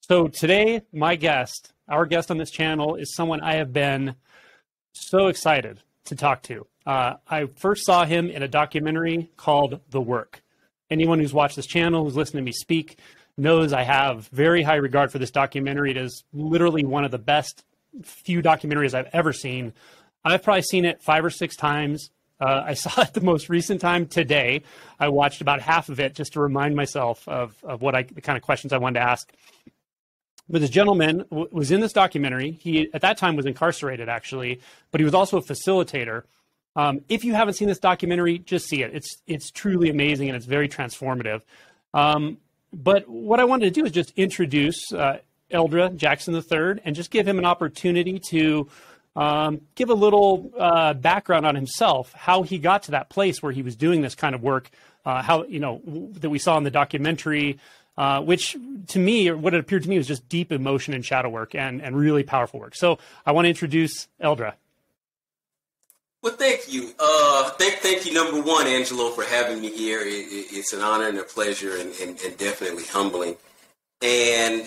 So today, our guest on this channel is someone I have been so excited to talk to. I first saw him in a documentary called The Work. Anyone who's watched this channel, who's listened to me speak, knows I have very high regard for this documentary. It is literally one of the best few documentaries I've ever seen. I've probably seen it 5 or 6 times. I saw it the most recent time today. I watched about half of it just to remind myself of the kind of questions I wanted to ask. But this gentleman was in this documentary. He, at that time, was incarcerated, actually, but he was also a facilitator. If you haven't seen this documentary, just see it. It's truly amazing, and it's very transformative. But what I wanted to do is just introduce Eldra Jackson III and just give him an opportunity to give a little background on himself, how he got to that place where he was doing this kind of work, that we saw in the documentary, which to me, or what it appeared to me, was just deep emotion and shadow work and really powerful work. So I want to introduce Eldra. Well, thank you. Thank you, number one, Angelo, for having me here. It's an honor and a pleasure and definitely humbling. And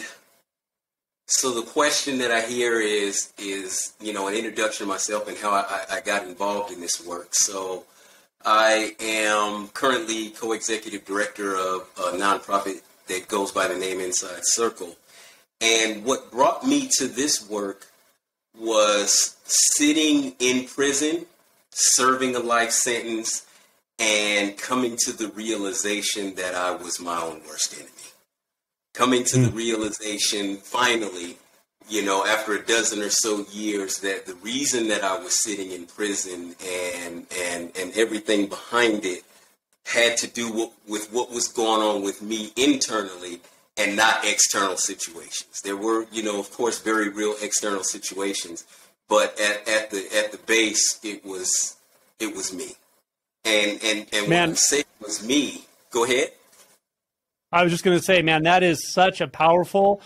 so the question that I hear is an introduction to myself and how I got involved in this work. So I am currently co-executive director of a nonprofit that goes by the name Inside Circle. And what brought me to this work was sitting in prison, serving a life sentence, and coming to the realization that I was my own worst enemy. Coming to the realization, finally, after a dozen or so years, that the reason that I was sitting in prison and everything behind it had to do with what was going on with me internally and not external situations. There were, of course, very real external situations, but at the base, it was me. And when I say it was me, go ahead. I was just going to say, man, that is such a powerful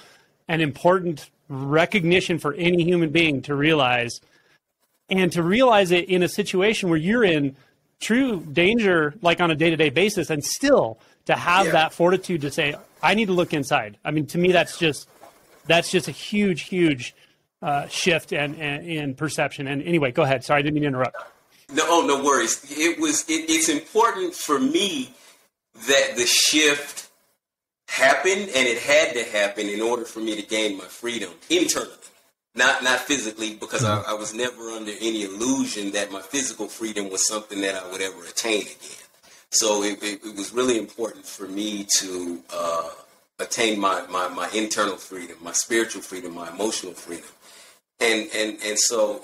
and important recognition for any human being to realize, and to realize it in a situation where you're in true danger, like on a day-to-day basis, and still to have that fortitude to say, I need to look inside. I mean, to me, that's just a huge shift and in perception. And anyway, go ahead. Sorry, I didn't mean to interrupt. No worries. It's important for me that the shift happened, and it had to happen in order for me to gain my freedom internally, not physically, because I was never under any illusion that my physical freedom was something that I would ever attain again. So it was really important for me to attain my internal freedom, my spiritual freedom, my emotional freedom. And so,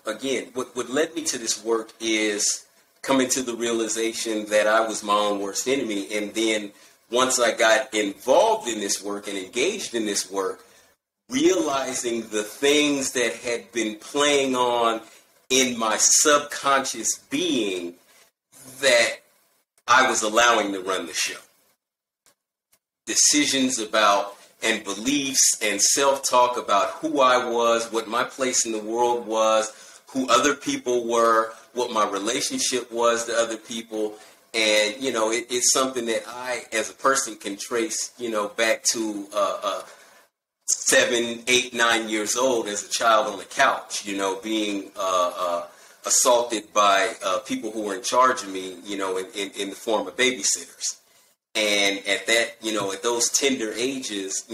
again, what led me to this work is coming to the realization that I was my own worst enemy. And then once I got involved in this work and engaged in this work, realizing the things that had been playing on in my subconscious being that I was allowing to run the show. Decisions about and beliefs and self-talk about who I was, what my place in the world was, who other people were, what my relationship was to other people. And, it's something that I, as a person, can trace, back to 7, 8, 9 years old as a child on the couch, being assaulted by people who were in charge of me, in the form of babysitters. And at that, at those tender ages,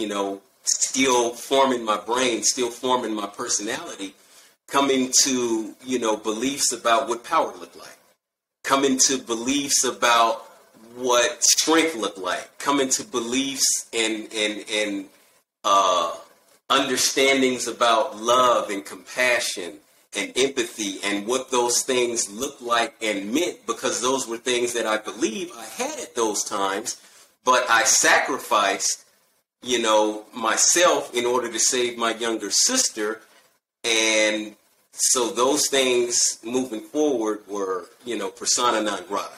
still forming my brain, still forming my personality, coming to, beliefs about what power looked like. Coming to beliefs about what strength looked like, coming to beliefs and understandings about love and compassion and empathy and what those things looked like and meant, because those were things that I believe I had at those times, but I sacrificed, myself in order to save my younger sister. And so those things moving forward were, persona non grata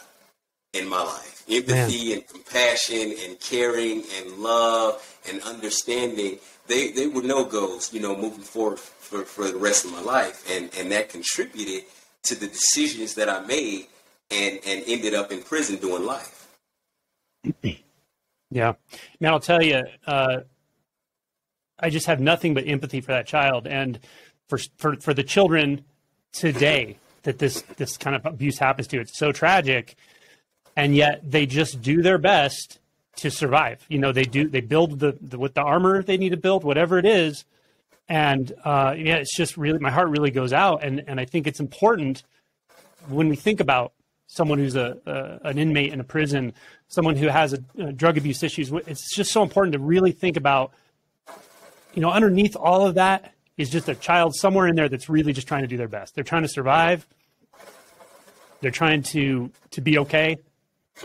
in my life. Empathy and compassion and caring and love and understanding, they were no-goes, moving forward for the rest of my life. And that contributed to the decisions that I made and ended up in prison doing life. Yeah. Man, I'll tell you, I just have nothing but empathy for that child, and for the children today that this kind of abuse happens to. It's so tragic, and yet they just do their best to survive. You know, they build with the armor they need to build, whatever it is. And it's just really, my heart really goes out. And I think it's important when we think about someone who's an inmate in a prison, someone who has a drug abuse issues. It's just so important to really think about, you know, underneath all of that is just a child somewhere in there that's really just trying to do their best. They're trying to survive. They're trying to be okay.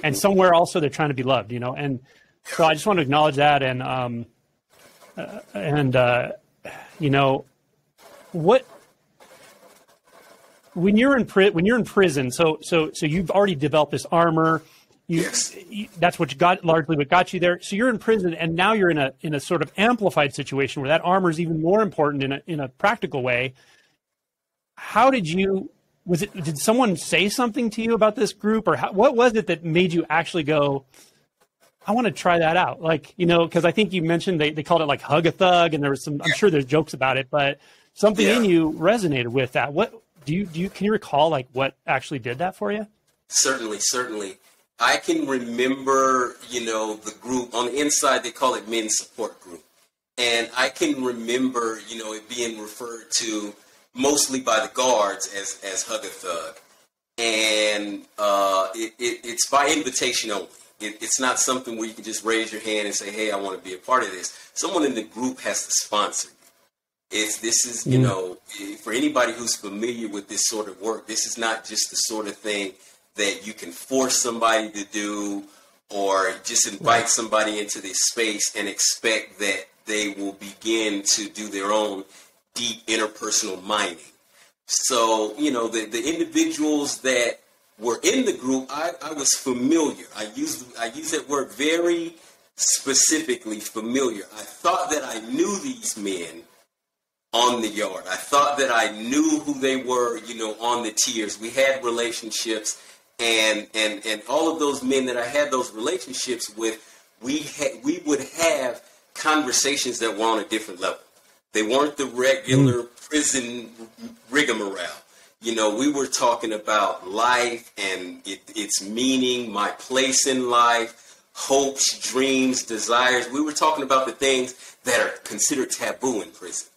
And somewhere also they're trying to be loved, you know? And so I just want to acknowledge that. And you know, when you're in prison, so you've already developed this armor. Yes. That's largely what got you there. So you're in prison, and now you're in a sort of amplified situation where that armor is even more important in a practical way. How did did someone say something to you about this group, or what was it that made you actually go, I want to try that out? Like, you know, because I think you mentioned they called it like Hug a Thug, and there was I'm sure there's jokes about it, but something in you resonated with that. What can you recall, like, what actually did that for you? Certainly. I can remember, you know, the group on the inside, they call it Men's Support Group. And I can remember, you know, it being referred to mostly by the guards as Hug a Thug. And it's by invitation only. It's not something where you can just raise your hand and say, hey, I want to be a part of this. Someone in the group has to sponsor you. This is, you know, for anybody who's familiar with this sort of work, this is not just the sort of thing that you can force somebody to do or just invite somebody into this space and expect that they will begin to do their own deep interpersonal mining. So, you know, the individuals that were in the group, I was familiar. I use that word very specifically, familiar. I thought that I knew these men on the yard. I thought that I knew who they were, you know, on the tiers. We had relationships, and all of those men that I had those relationships with, we would have conversations that were on a different level. They weren't the regular prison rigmarole. You know, we were talking about life and its meaning, my place in life, hopes, dreams, desires. We were talking about the things that are considered taboo in prison,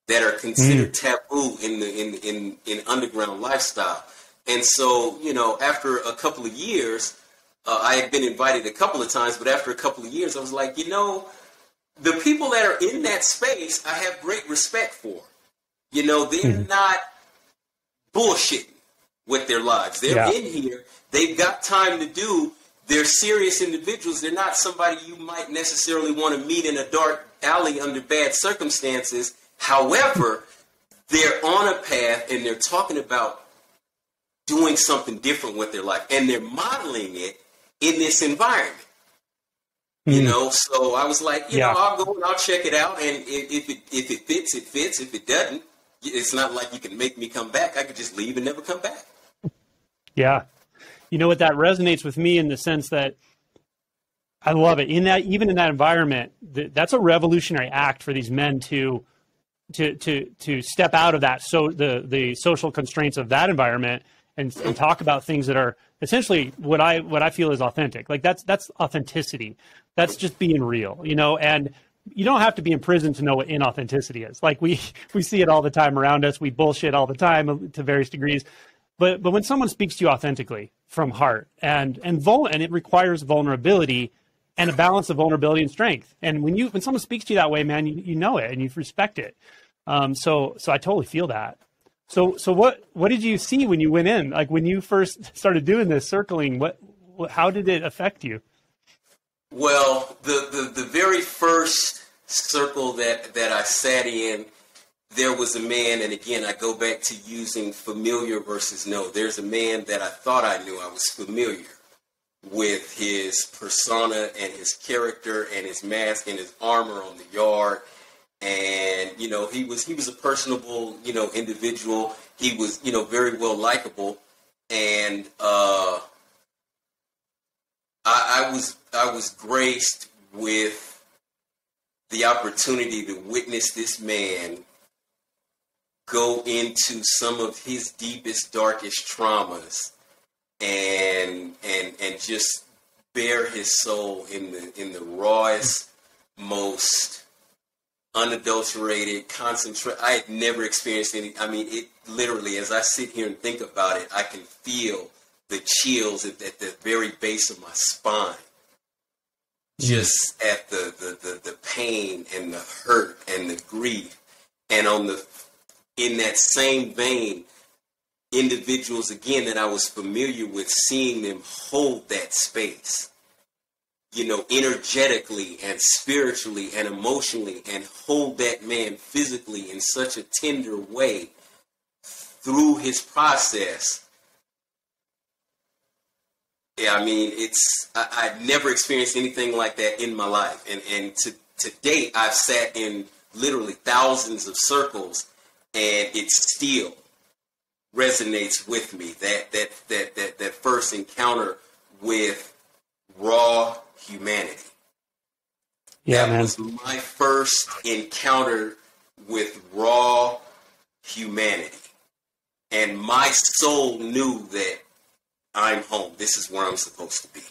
that are considered taboo in underground lifestyle. And so, you know, after a couple of years, I had been invited a couple of times, but after a couple of years, I was like, you know, the people that are in that space, I have great respect for. You know, they're not bullshitting with their lives. They're in here. They've got time to do. They're serious individuals. They're not somebody you might necessarily want to meet in a dark alley under bad circumstances. However, they're on a path and they're talking about doing something different with their life. And they're modeling it in this environment. You know, so I was like, you know, I'll go and I'll check it out. And if it fits, it fits. If it doesn't, it's not like you can make me come back. I could just leave and never come back. Yeah. You know what, that resonates with me in the sense that I love it. Even in that environment, that's a revolutionary act for these men to step out of that. So the social constraints of that environment and talk about things that are essentially what I feel is authentic. Like that's authenticity. That's just being real, you know, and you don't have to be in prison to know what inauthenticity is. Like we see it all the time around us. We bullshit all the time to various degrees. But when someone speaks to you authentically from heart and it requires vulnerability and a balance of vulnerability and strength. And when someone speaks to you that way, man, you know it and you respect it. So I totally feel that. So what did you see when you went in? Like when you first started doing this circling, how did it affect you? Well, the very first circle that I sat in, there was a man, and again, I go back to using familiar versus no. There's a man that I thought I knew. I was familiar with his persona and his character and his mask and his armor on the yard. And, you know, he was a personable, you know, individual. He was, you know, very well likable. And I was graced with the opportunity to witness this man go into some of his deepest, darkest traumas and just bare his soul in the rawest, most unadulterated, concentrated. I had never experienced any. I mean, it literally, as I sit here and think about it, I can feel the chills at the very base of my spine, just at the pain and the hurt and the grief. And in that same vein, individuals, again, that I was familiar with, seeing them hold that space, energetically and spiritually and emotionally, and hold that man physically in such a tender way through his process. Yeah, I mean, I've never experienced anything like that in my life. And to date, I've sat in literally thousands of circles, and it still resonates with me. That first encounter with raw humanity. Yeah, that was my first encounter with raw humanity. And my soul knew that I'm home. This is where I'm supposed to be.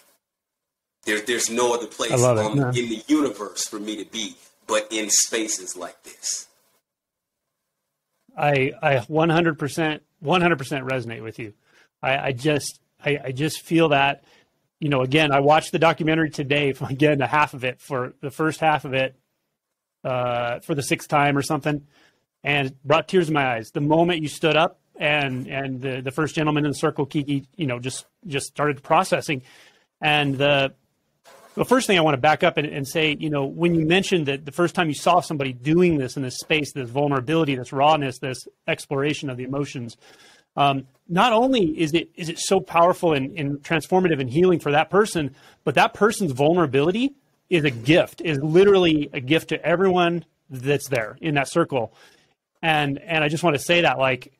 There's no other place in the universe for me to be but in spaces like this. I 100% resonate with you. I just feel that, again, I watched the documentary today, again, the first half of it, for the sixth time or something, and it brought tears to my eyes. The moment you stood up and the first gentleman in the circle, Kiki, just started processing. And the first thing I want to back up and say, when you mentioned that the first time you saw somebody doing this in this space, this vulnerability, this rawness, this exploration of the emotions, not only is it so powerful and transformative and healing for that person, but that person's vulnerability is a gift, is literally a gift to everyone that's there in that circle. And I just want to say that, like,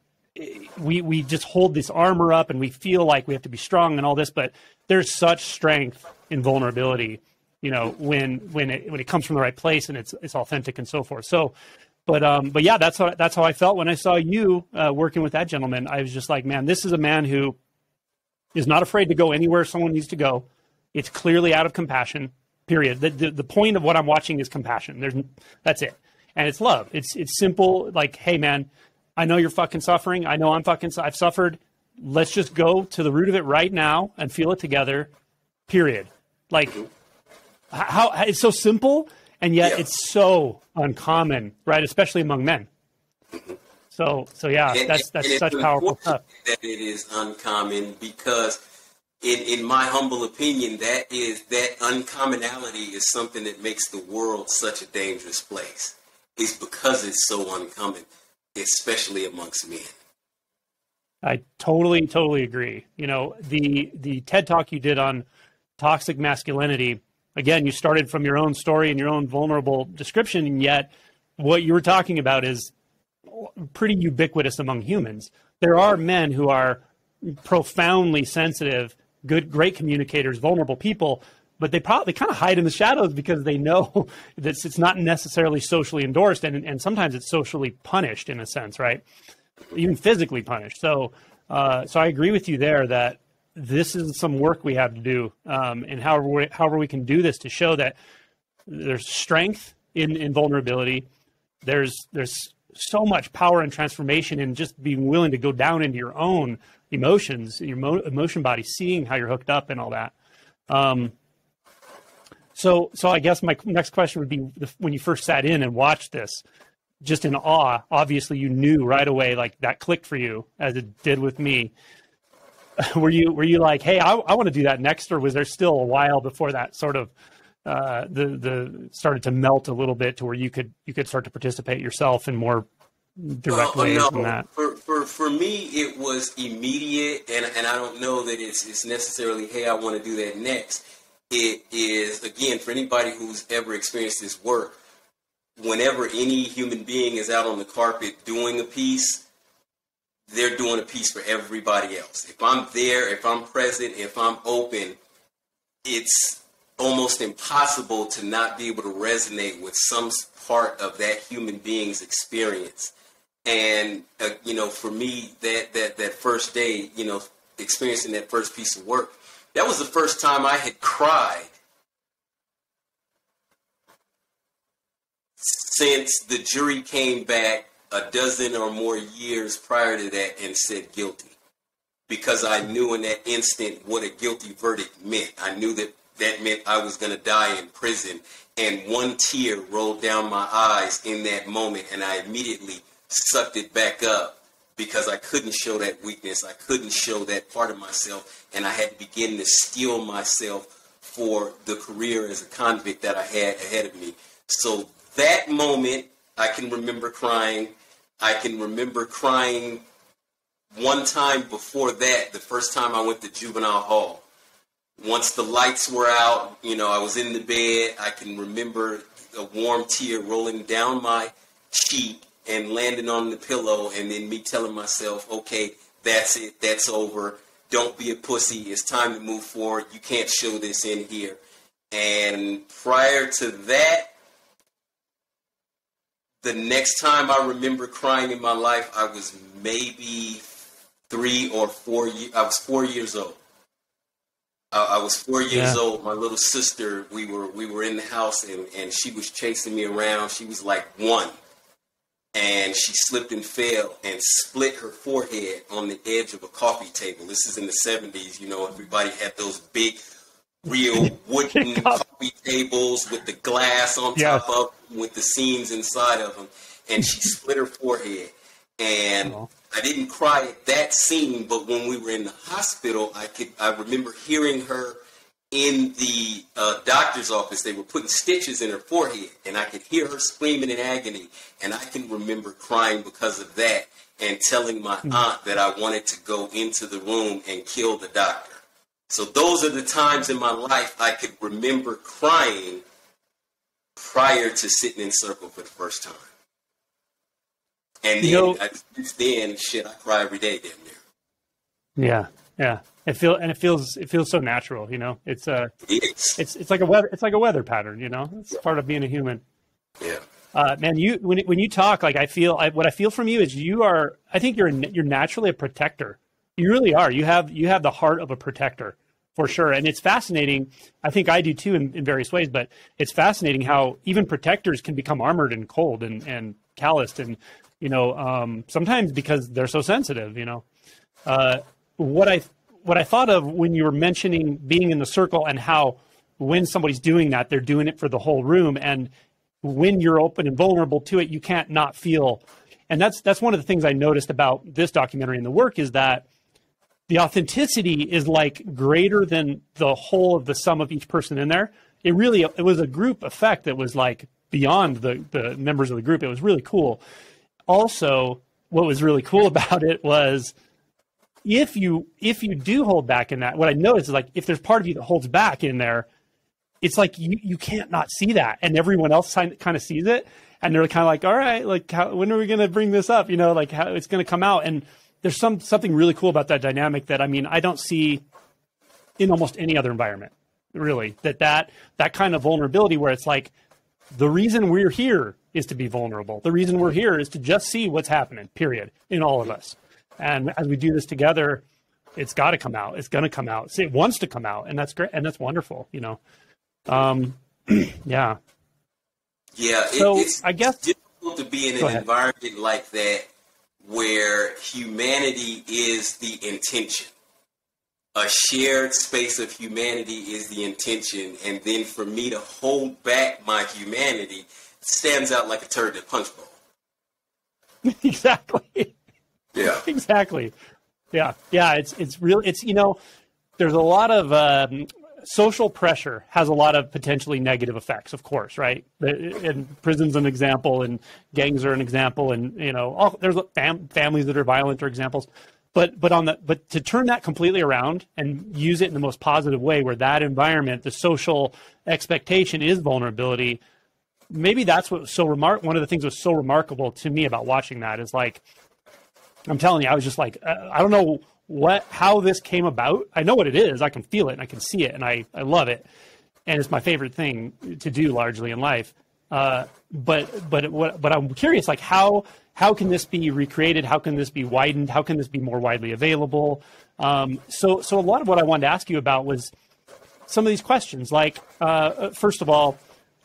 we just hold this armor up and we feel like we have to be strong and all this, but there's such strength in vulnerability, when it comes from the right place and it's authentic and so forth. So, but yeah, that's how I felt when I saw you working with that gentleman. I was just like, man, this is a man who is not afraid to go anywhere someone needs to go. It's clearly out of compassion, period. The point of what I'm watching is compassion. That's it. And it's love. It's simple. Like, hey man, I know you're fucking suffering. I know I've suffered. Let's just go to the root of it right now and feel it together, period. Like, how it's so simple, and yet it's so uncommon, right? Especially among men. So yeah, that's such powerful stuff. That it is uncommon because, in my humble opinion, that uncommonality is something that makes the world such a dangerous place. It's because it's so uncommon, especially amongst men. I totally agree. The TED Talk you did on toxic masculinity, again, you started from your own story and your own vulnerable description, and yet what you were talking about is pretty ubiquitous among humans. There are men who are profoundly sensitive, great communicators, vulnerable people, but they kind of hide in the shadows because they know that it's not necessarily socially endorsed, and sometimes it's socially punished in a sense, right? Even physically punished. So I agree with you there that this is some work we have to do, and however we can do this to show that there's strength in vulnerability. There's so much power and transformation in just being willing to go down into your own emotions, your emotion body, seeing how you're hooked up and all that. So I guess my next question would be, when you first sat in and watched this, just in awe, obviously you knew right away, like that clicked for you as it did with me. Were you like, hey, I want to do that next, or was there still a while before that sort of the started to melt a little bit to where you could start to participate yourself in more direct ways than that? For me, it was immediate, and I don't know that it's necessarily, hey, I want to do that next. It is, again, for anybody who's ever experienced this work, whenever any human being is out on the carpet doing a piece, they're doing a piece for everybody else. If I'm there, if I'm present, if I'm open, it's almost impossible to not be able to resonate with some part of that human being's experience. And, for me, that first day, experiencing that first piece of work, that was the first time I had cried since the jury came back a dozen or more years prior to that and said guilty. Because I knew in that instant what a guilty verdict meant. I knew that meant I was going to die in prison. And one tear rolled down my eyes in that moment, and I immediately sucked it back up because I couldn't show that weakness. I couldn't show that part of myself, and I had to begin to steel myself for the career as a convict that I had ahead of me. So that moment, I can remember crying. I can remember crying one time before that, the first time I went to juvenile hall. Once the lights were out, I was in the bed. I can remember a warm tear rolling down my cheek and landing on the pillow, and then me telling myself, okay, that's it, that's over. Don't be a pussy. It's time to move forward. You can't show this in here. And prior to that, the next time I remember crying in my life, I was maybe 3 or 4 years. I was 4 years old. I was 4 years old. My little sister, we were in the house, and she was chasing me around. She was like 1. And she slipped and fell and split her forehead on the edge of a coffee table. This is in the 70s. Everybody had those big, real wooden coffee tables with the glass on top of them, with the seams inside of them. And she split her forehead. And I didn't cry at that scene, but when we were in the hospital, I remember hearing her in the doctor's office. They were putting stitches in her forehead, and I could hear her screaming in agony. And I can remember crying because of that and telling my aunt that I wanted to go into the room and kill the doctor. So those are the times in my life I could remember crying prior to sitting in circle for the first time. And then, I cry every day damn near. Yeah. It feels so natural, It's it's like a weather pattern, It's part of being a human. Yeah. Man, when you talk, like what I feel from you is I think you're naturally a protector. You really are. You have the heart of a protector for sure. And it's fascinating. I think I do too in various ways, but it's fascinating how even protectors can become armored and cold and calloused and, sometimes because they're so sensitive, what I thought of when you were mentioning being in the circle and how when somebody's doing that, they're doing it for the whole room. And when you're open and vulnerable to it, you can't not feel. And that's one of the things I noticed about this documentary and the work is that the authenticity is like greater than the whole of the sum of each person in there. It was a group effect that was like beyond the members of the group. It was really cool. Also, what was really cool about it was if you do hold back in that, what I noticed is like if there's part of you that holds back in there, it's like you can't not see that, and everyone else kind of sees it, and they're kind of like, all right, like when are we going to bring this up? Like how it's going to come out. And there's something really cool about that dynamic that I don't see in almost any other environment, really. That kind of vulnerability where it's like the reason we're here is to be vulnerable. The reason we're here is to just see what's happening, period, in all of us. And as we do this together, it's got to come out. It's going to come out. It wants to come out, and that's great, and that's wonderful. Yeah. Yeah. So it's I guess difficult to be in an environment like that where humanity is the intention. A shared space of humanity is the intention, and then for me to hold back my humanity stands out like a turd in a punch bowl. Exactly. Yeah. Exactly. Yeah. It's real. There's a lot of social pressure has a lot of potentially negative effects, of course, right? And prison's an example, and gangs are an example, and there's families that are violent are examples. But to turn that completely around and use it in the most positive way, where that environment, the social expectation is vulnerability. Maybe that's what was so one of the things that was so remarkable to me about watching that is like, I'm telling you, I was just like, I don't know how this came about. I know what it is. I can feel it and I can see it and I love it. and it's my favorite thing to do largely in life. But I'm curious, like how can this be recreated? How can this be widened? How can this be more widely available? So a lot of what I wanted to ask you about was some of these questions. Like, first of all,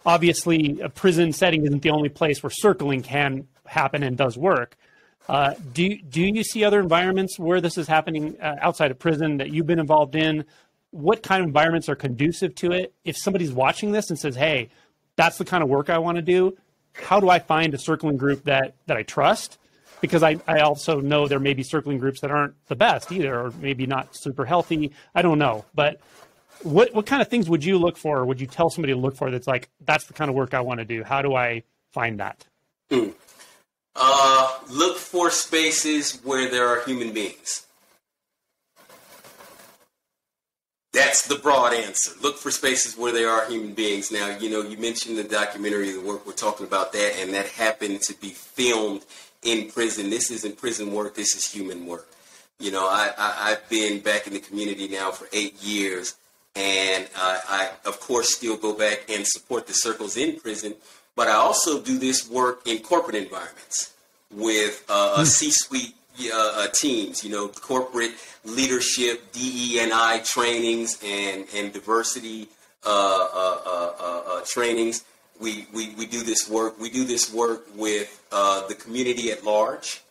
obviously, a prison setting isn't the only place where circling can happen and does work. Do you see other environments where this is happening outside of prison that you've been involved in? What kind of environments are conducive to it? If somebody's watching this and says, hey, that's the kind of work I want to do, how do I find a circling group that I trust? Because I also know there may be circling groups that aren't the best either, or maybe not super healthy. I don't know. But what kind of things would you look for, or would you tell somebody to look for that's like, that's the kind of work I want to do? How do I find that? Look for spaces where there are human beings. That's the broad answer. Look for spaces where there are human beings. Now, you mentioned the documentary, the work we're talking about that, and that happened to be filmed in prison. This isn't prison work. This is human work. I've been back in the community now for 8 years, and I, of course, still go back and support the circles in prison, but I also do this work in corporate environments with C-suite teams, corporate leadership, DE&I trainings and diversity trainings. We do this work. We do this work with the community at large.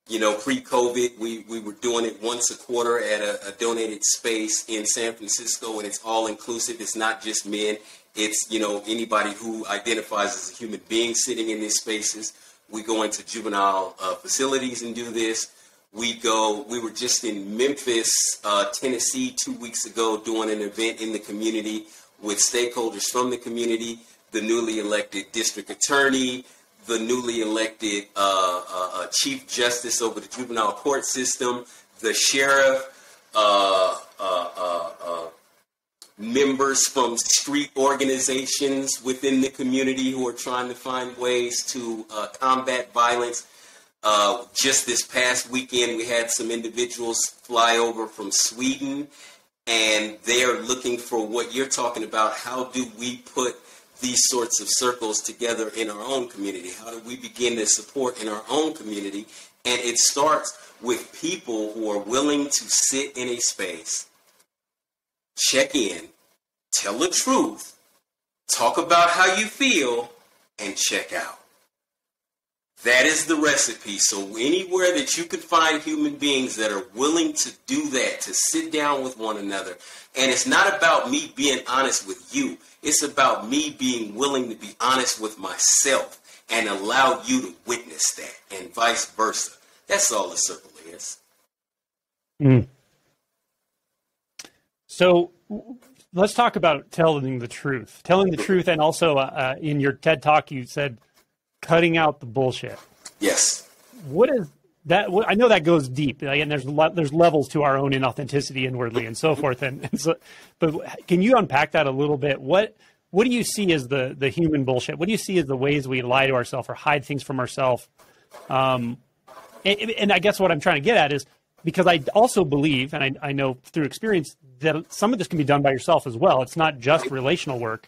Pre-COVID, we were doing it once a quarter at a donated space in San Francisco, and it's all inclusive. It's not just men. It's, anybody who identifies as a human being sitting in these spaces. We go into juvenile facilities and do this. We were just in Memphis, Tennessee 2 weeks ago doing an event in the community with stakeholders from the community, the newly elected district attorney, the newly elected chief justice over the juvenile court system, the sheriff, members from street organizations within the community who are trying to find ways to combat violence. Just this past weekend, we had some individuals fly over from Sweden, and they're looking for what you're talking about. How do we put these sorts of circles together in our own community? How do we begin to support in our own community? And it starts with people who are willing to sit in a space, check in, tell the truth, talk about how you feel, and check out. That is the recipe. So anywhere that you can find human beings that are willing to do that, to sit down with one another. And it's not about me being honest with you. It's about me being willing to be honest with myself and allow you to witness that, and vice versa. That's all the circle is. So let's talk about telling the truth. Telling the truth, and also in your TED Talk, you said cutting out the bullshit. Yes. What is that? I know that goes deep, and there's levels to our own inauthenticity inwardly and so forth. And so, but can you unpack that a little bit? What do you see as the human bullshit? What do you see as the ways we lie to ourselves or hide things from ourselves? And I guess what I'm trying to get at is, because I also believe, and I know through experience, that some of this can be done by yourself as well. It's not just relational work.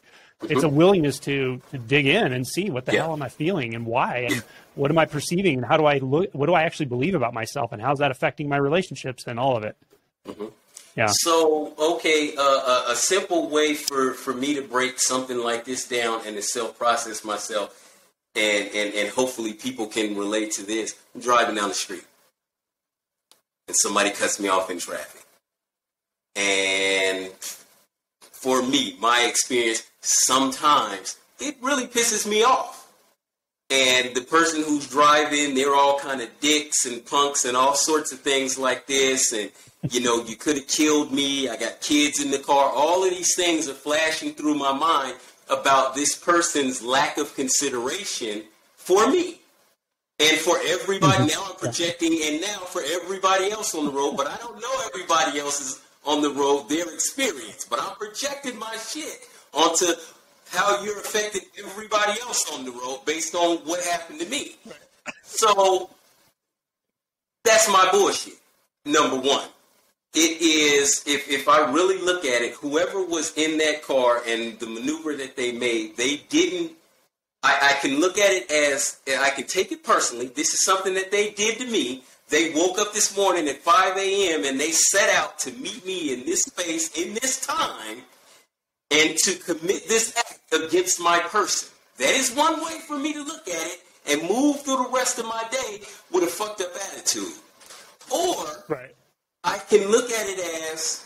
It's a willingness to dig in and see what the hell am I feeling and why, and what am I perceiving, and how do I look, what do I actually believe about myself, and how's that affecting my relationships and all of it. Yeah. So, okay, a simple way for me to break something like this down and to self-process myself, and hopefully people can relate to this. I'm driving down the street, and somebody cuts me off in traffic. And for me, my experience, sometimes it really pisses me off. And the person who's driving, they're all kind of dicks and punks and all sorts of things like this. And, you could have killed me. I got kids in the car. All of these things are flashing through my mind about this person's lack of consideration for me. And for everybody, now I'm projecting, and now for everybody else on the road, but I don't know everybody else's on the road, their experience, but I'm projecting my shit onto how you're affecting everybody else on the road based on what happened to me. So that's my bullshit, number one. It is, if I really look at it, whoever was in that car and the maneuver that they made, they didn't, I can look at it as, I can take it personally. This is something that they did to me. They woke up this morning at 5 a.m. and they set out to meet me in this space, in this time, and to commit this act against my person. That is one way for me to look at it and move through the rest of my day with a fucked up attitude. Or right. I can look at it as,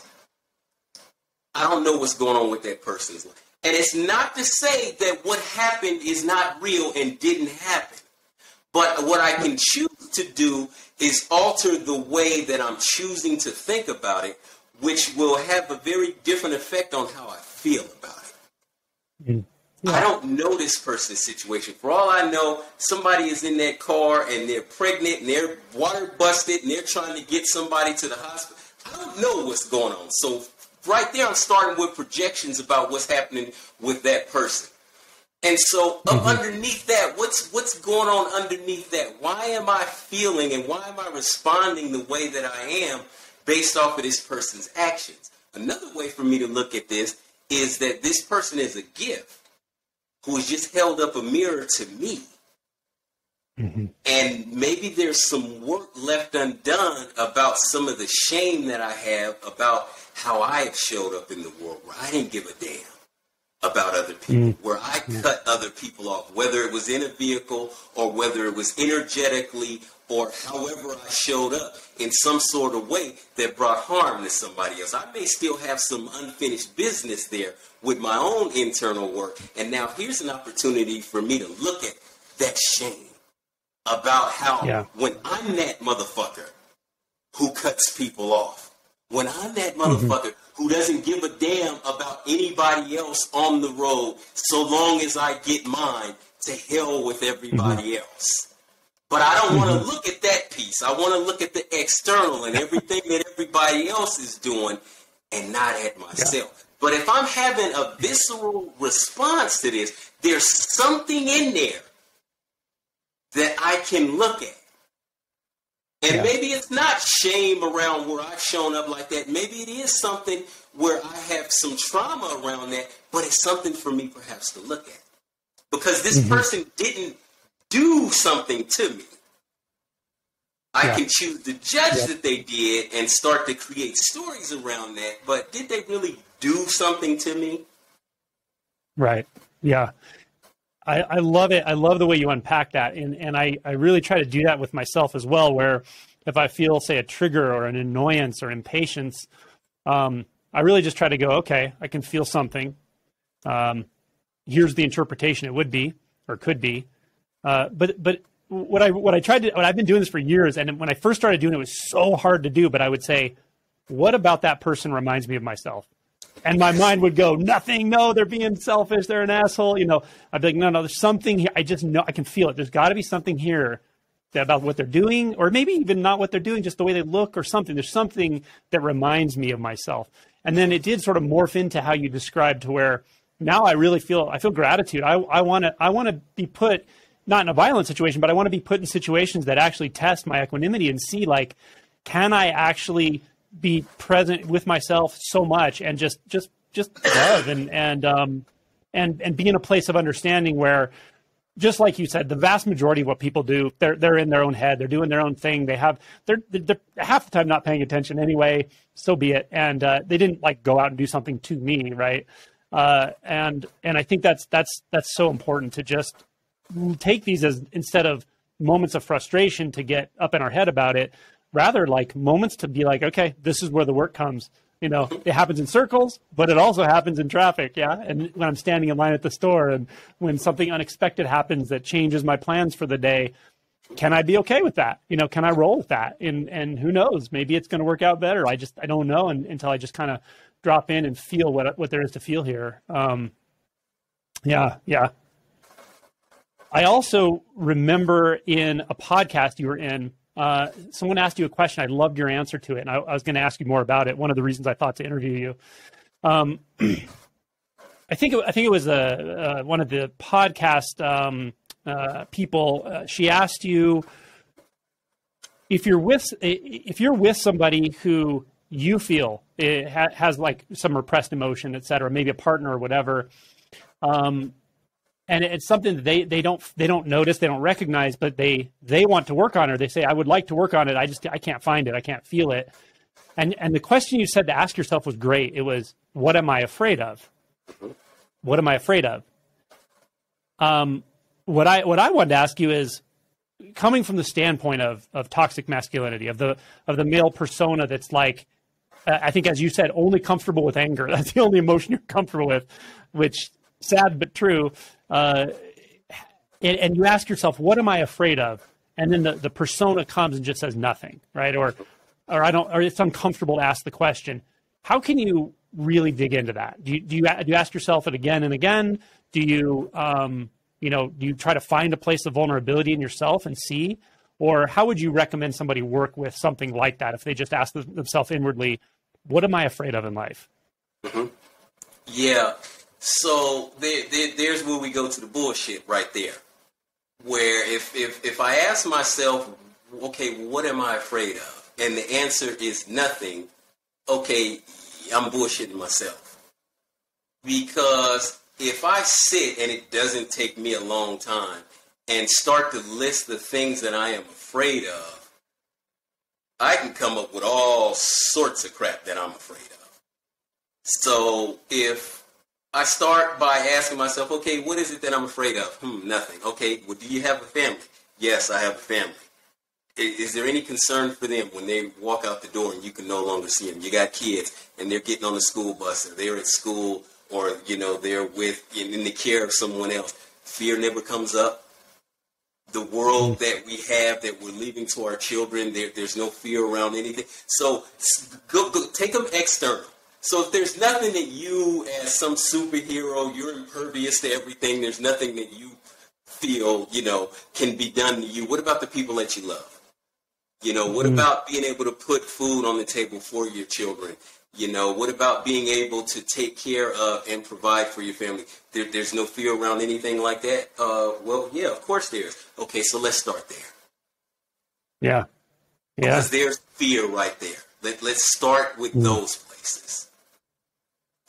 I don't know what's going on with that person's life. And it's not to say that what happened is not real and didn't happen. But what I can choose to do is alter the way that I'm choosing to think about it, which will have a very different effect on how I feel about it. Mm. Yeah. I don't know this person's situation. For all I know, somebody is in that car and they're pregnant and they're water busted and they're trying to get somebody to the hospital. I don't know what's going on. So right there, I'm starting with projections about what's happening with that person. And so up underneath that, what's going on underneath that? Why am I feeling and why am I responding the way that I am based off of this person's actions? Another way for me to look at this is that this person is a gift who has just held up a mirror to me. Mm-hmm. And maybe there's some work left undone about some of the shame that I have about how I have showed up in the world, where I didn't give a damn about other people, where I cut other people off, whether it was in a vehicle or whether it was energetically or however I showed up in some sort of way that brought harm to somebody else. I may still have some unfinished business there with my own internal work. And now here's an opportunity for me to look at that shame about how when I'm that motherfucker who cuts people off, when I'm that motherfucker who doesn't give a damn about anybody else on the road so long as I get mine, to hell with everybody else. But I don't want to look at that piece. I want to look at the external and everything that everybody else is doing and not at myself. But if I'm having a visceral response to this, there's something in there that I can look at. And maybe it's not shame around where I've shown up like that. Maybe it is something where I have some trauma around that, but it's something for me perhaps to look at. Because this person didn't do something to me. I can choose to judge that they did and start to create stories around that, but did they really do something to me? Right. Yeah. I love it. I love the way you unpack that. And I really try to do that with myself as well, where if I feel, say, a trigger or an annoyance or impatience, I really just try to go, okay, I can feel something. Here's the interpretation it would be or could be. But what I've been doing this for years, and when I first started doing it, it was so hard to do, but I would say, what about that person reminds me of myself? And my mind would go, nothing, no, they're being selfish, they're an asshole. You know, I'd be like, no, there's something here. I just know, I can feel it. There's got to be something here about what they're doing, or maybe even not what they're doing, just the way they look or something. There's something that reminds me of myself. And then it did sort of morph into how you described, to where now I feel gratitude. I want to be put, not in a violent situation, but I want to be put in situations that actually test my equanimity and see, like, can I actually be present with myself so much and just love and be in a place of understanding where, just like you said, the vast majority of what people do, they're in their own head, they're doing their own thing. They're half the time not paying attention anyway, so be it. And they didn't like go out and do something to me, right? And I think that's so important to just take these as, instead of moments of frustration to get up in our head about it, rather like moments to be like, okay, this is where the work comes. You know, it happens in circles, but it also happens in traffic. Yeah. And when I'm standing in line at the store, and when something unexpected happens that changes my plans for the day, can I be okay with that? You know, can I roll with that? And who knows, maybe it's going to work out better. I don't know until I just kind of drop in and feel what there is to feel here. Yeah. I also remember in a podcast you were in, someone asked you a question. I loved your answer to it, and I was going to ask you more about it. One of the reasons I thought to interview you, I think it was one of the podcast people. She asked you if you're with somebody who you feel it has like some repressed emotion, et cetera, maybe a partner or whatever. And it's something that they don't notice, they don't recognize, but they want to work on it. They say, I would like to work on it. I can't find it. I can't feel it. And the question you said to ask yourself was great. It was, what am I afraid of? What am I afraid of? What I wanted to ask you is, coming from the standpoint of toxic masculinity, of the male persona that's like, I think, as you said, only comfortable with anger. That's the only emotion you're comfortable with, which, sad but true. And you ask yourself, what am I afraid of? And then the persona comes and just says nothing, right? Or it's uncomfortable to ask the question. How can you really dig into that? Do you ask yourself it again and again? Do you do you try to find a place of vulnerability in yourself and see? Or how would you recommend somebody work with something like that if they just ask themselves inwardly, what am I afraid of in life? Mm-hmm. Yeah. So there's where we go to the bullshit right there. Where if I ask myself, okay, what am I afraid of? And the answer is nothing, okay, I'm bullshitting myself. Because if I sit, and it doesn't take me a long time, and start to list the things that I am afraid of, I can come up with all sorts of crap that I'm afraid of. So if I start by asking myself, okay, what is it that I'm afraid of? Nothing. Okay, well, do you have a family? Yes, I have a family. Is there any concern for them when they walk out the door and you can no longer see them? You got kids and they're getting on the school bus, or they're at school, or, they're in the care of someone else. Fear never comes up. The world that we have, that we're leaving to our children, there's no fear around anything. So go take them external. So if there's nothing that you, as some superhero, you're impervious to everything, there's nothing that you feel, can be done to you. What about the people that you love? What about being able to put food on the table for your children? What about being able to take care of and provide for your family? There's no fear around anything like that? Well, yeah, of course there is. Okay, so let's start there. Yeah. Because there's fear right there. Let's start with those places.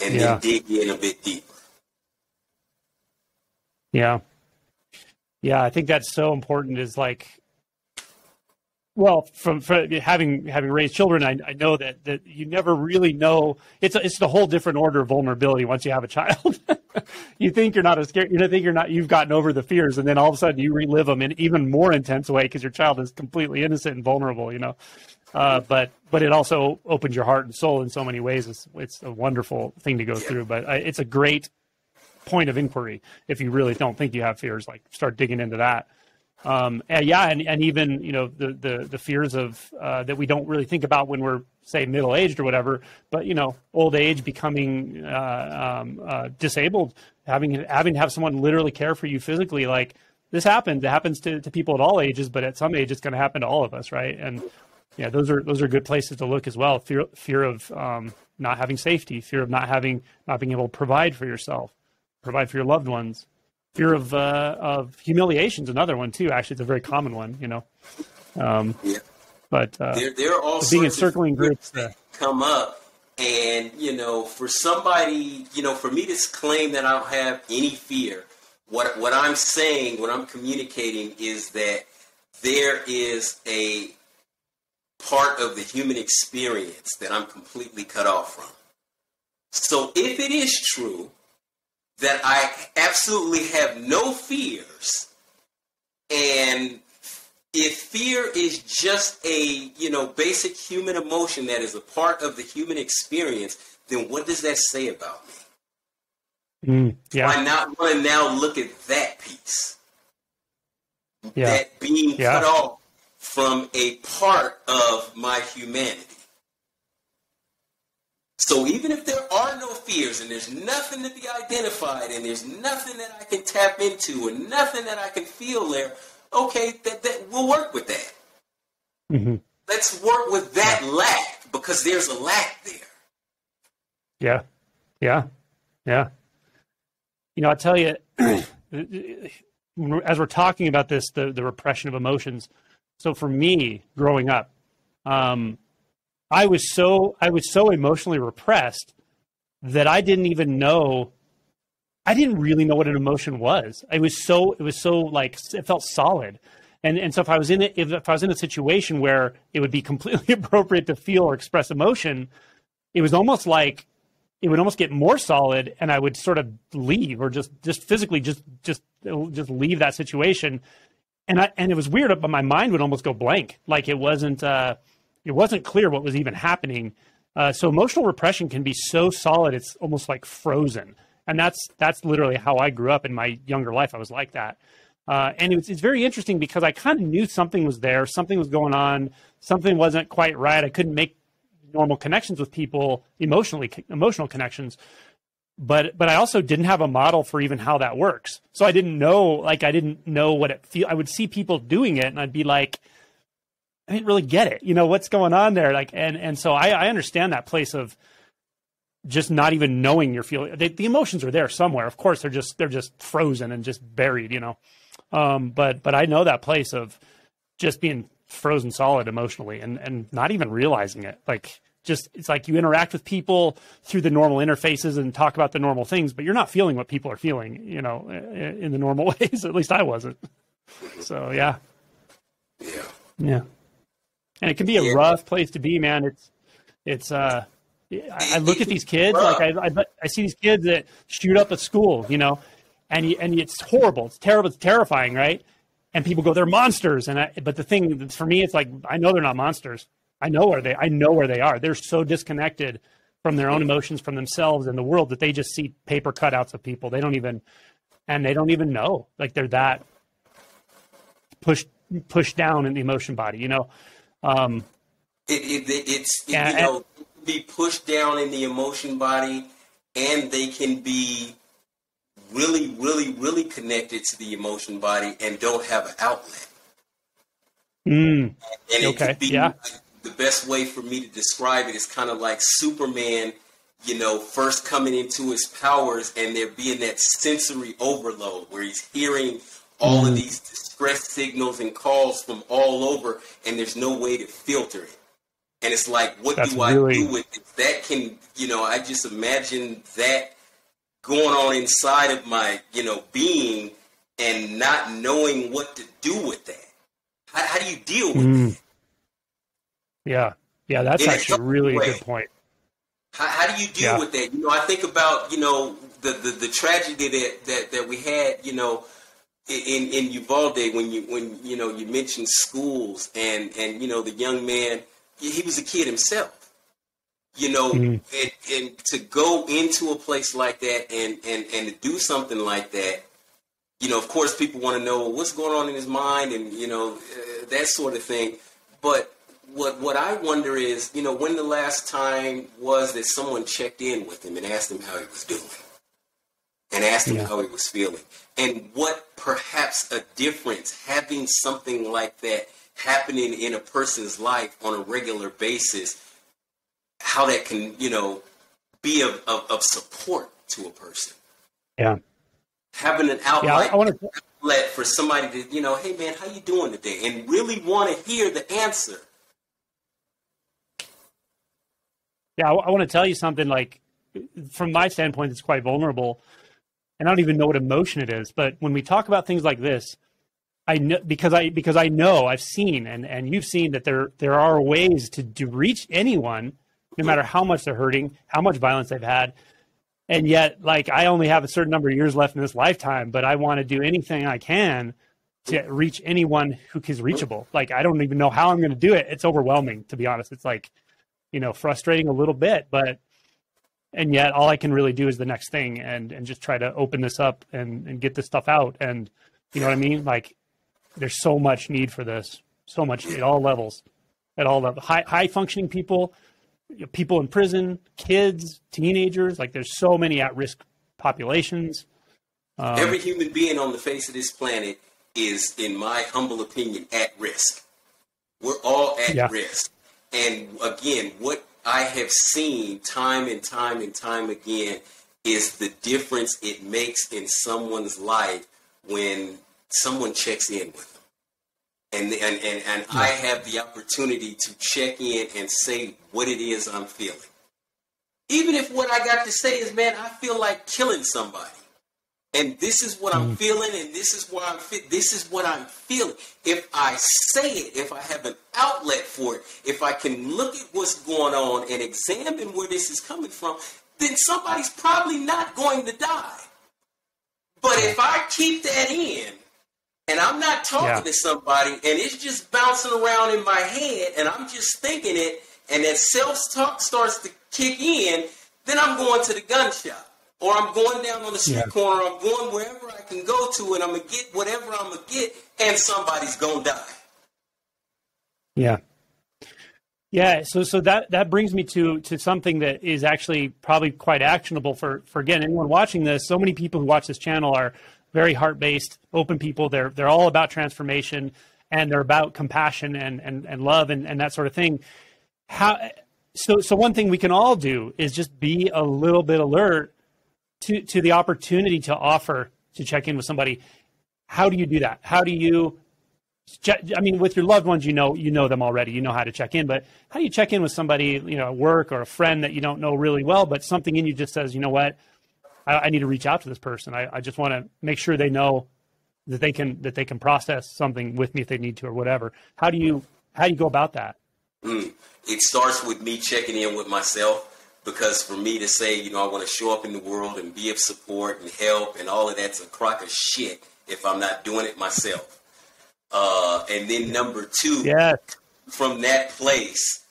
And then dig in a bit deeper. Yeah. Yeah, I think that's so important, is like, well, from having raised children, I know that you never really know. It's the whole different order of vulnerability once you have a child. You think you're not as scared. You think you've gotten over the fears, and then all of a sudden you relive them in even more intense way because your child is completely innocent and vulnerable. But it also opens your heart and soul in so many ways. It's a wonderful thing to go through. But it's a great point of inquiry if you really don't think you have fears. Like, start digging into that. And even the fears of that we don't really think about when we're, say, middle-aged or whatever, but old age, becoming disabled, having to have someone literally care for you physically. Like, this happens. It happens to people at all ages, but at some age it's going to happen to all of us, right? And those are good places to look as well. Fear of not having safety, fear of not being able to provide for yourself, provide for your loved ones. Fear of humiliation is another one too. Actually, it's a very common one, But there are all being in sorts circling of groups that come up, and for somebody, for me to claim that I don't have any fear, what I'm saying, what I'm communicating, is that there is a part of the human experience that I'm completely cut off from. So if it is true that I absolutely have no fears, and if fear is just a, basic human emotion that is a part of the human experience, then what does that say about me? I not want to now look at that piece. That being cut off from a part of my humanity. So even if there are no fears, and there's nothing to be identified, and there's nothing that I can tap into, and nothing that I can feel there, okay, that we'll work with that. Mm-hmm. Let's work with that lack, because there's a lack there. Yeah. I'll tell you, as we're talking about this, the repression of emotions. So for me, growing up, I was so emotionally repressed that I didn't really know what an emotion was. It was so like, it felt solid. And so if I was in a situation where it would be completely appropriate to feel or express emotion, it was almost like it would almost get more solid, and I would sort of leave, or just physically just leave that situation. And it was weird, but my mind would almost go blank. Like it wasn't clear what was even happening. So emotional repression can be so solid, it's almost like frozen. And that's literally how I grew up in my younger life. I was like that. And it's very interesting because I kind of knew something was there, something was going on, something wasn't quite right. I couldn't make normal connections with people, emotional connections. But I also didn't have a model for even how that works. So I didn't know what it feel. I would see people doing it and I'd be like, I didn't really get it. What's going on there? Like, and so I understand that place of just not even knowing you're feeling. The emotions are there somewhere. Of course, they're just frozen and just buried, But I know that place of just being frozen solid emotionally and not even realizing it. Like, it's like you interact with people through the normal interfaces and talk about the normal things, but you're not feeling what people are feeling, in the normal ways. At least I wasn't. So, yeah. Yeah. And it can be a rough place to be, man. I look at these kids, like I see these kids that shoot up a school, and it's horrible. It's terrible. It's terrifying. Right. And people go, they're monsters. But the thing for me, it's like, I know they're not monsters. I know where they are. They're so disconnected from their own emotions, from themselves and the world, that they just see paper cutouts of people. They don't even know, like, they're that pushed down in the emotion body, be pushed down in the emotion body, and they can be really, really, really connected to the emotion body and don't have an outlet. And it could be, the best way for me to describe it is kind of like Superman, first coming into his powers, and there being that sensory overload where he's hearing all of these distress signals and calls from all over, and there's no way to filter it. And it's like, what do I do with it? That can, I just imagine that going on inside of my, being, and not knowing what to do with that. How do you deal with that? Yeah, that's actually really a good point. How do you deal with that? I think about, the tragedy that we had, in Uvalde, when you mentioned schools and the young man, he was a kid himself, and to go into a place like that and to do something like that, of course people want to know what's going on in his mind and, that sort of thing. But what I wonder is, when the last time was that someone checked in with him and asked him how he was doing and asked him how he was feeling, and what perhaps a difference having something like that happening in a person's life on a regular basis, how that can, be of support to a person. Yeah. Having an outlet for somebody to, hey man, how you doing today? And really want to hear the answer. Yeah, I want to tell you something, like, from my standpoint, it's quite vulnerable. And I don't even know what emotion it is. But when we talk about things like this, I know, because I know, I've seen, and you've seen, that there are ways to reach anyone, no matter how much they're hurting, how much violence they've had. And yet, like, I only have a certain number of years left in this lifetime, but I want to do anything I can to reach anyone who is reachable. Like, I don't even know how I'm going to do it. It's overwhelming, to be honest. It's like, frustrating a little bit, and yet all I can really do is the next thing and just try to open this up and get this stuff out. And you know what I mean? Like, there's so much need for this, so much at all levels, high functioning people, people in prison, kids, teenagers. Like, there's so many at-risk populations. Every human being on the face of this planet is, in my humble opinion, at risk. We're all at risk. And again, what I have seen time and time and time again is the difference it makes in someone's life when someone checks in with them. And I have the opportunity to check in and say what it is I'm feeling. Even if what I got to say is, man, I feel like killing somebody. And this is what I'm feeling, and this is why this is what I'm feeling. If I say it, if I have an outlet for it, if I can look at what's going on and examine where this is coming from, then somebody's probably not going to die. But if I keep that in, and I'm not talking to somebody, and it's just bouncing around in my head, and I'm just thinking it, and that self-talk starts to kick in, then I'm going to the gun shop. Or I'm going down on the street corner, I'm going wherever I can go to, and I'm going to get whatever I'm going to get, and somebody's going to die. Yeah. Yeah, so that brings me to something that is actually probably quite actionable for again, anyone watching this. So many people who watch this channel are very heart-based, open people. They're all about transformation, and they're about compassion and love and that sort of thing. So one thing we can all do is just be a little bit alert to the opportunity to offer to check in with somebody. How do you do that? How do you, I mean, with your loved ones, you know them already, you know how to check in, but how do you check in with somebody, at work or a friend that you don't know really well, but something in you just says, you know what, I need to reach out to this person. I just want to make sure they know that they can process something with me if they need to or whatever. How do you go about that? It starts with me checking in with myself. Because for me to say, I want to show up in the world and be of support and help and all of that's a crock of shit if I'm not doing it myself. And then number two, from that place,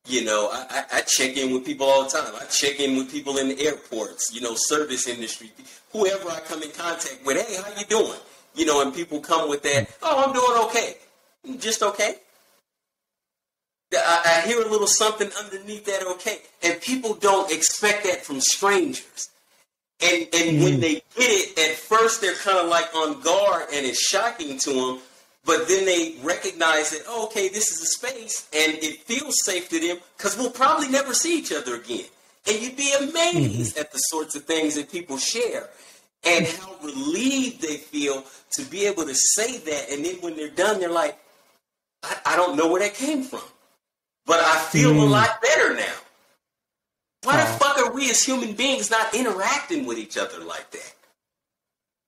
I check in with people all the time. I check in with people in the airports, service industry, whoever I come in contact with. Hey, how you doing? And people come with that. Oh, I'm doing okay. Just okay. I hear a little something underneath that okay. And people don't expect that from strangers. And when they get it, at first they're kind of like on guard and it's shocking to them. But then they recognize that, oh, okay, this is a space and it feels safe to them because we'll probably never see each other again. And you'd be amazed at the sorts of things that people share and how relieved they feel to be able to say that. And then when they're done, they're like, I don't know where that came from. But I feel a lot better now. Why the fuck are we as human beings not interacting with each other like that?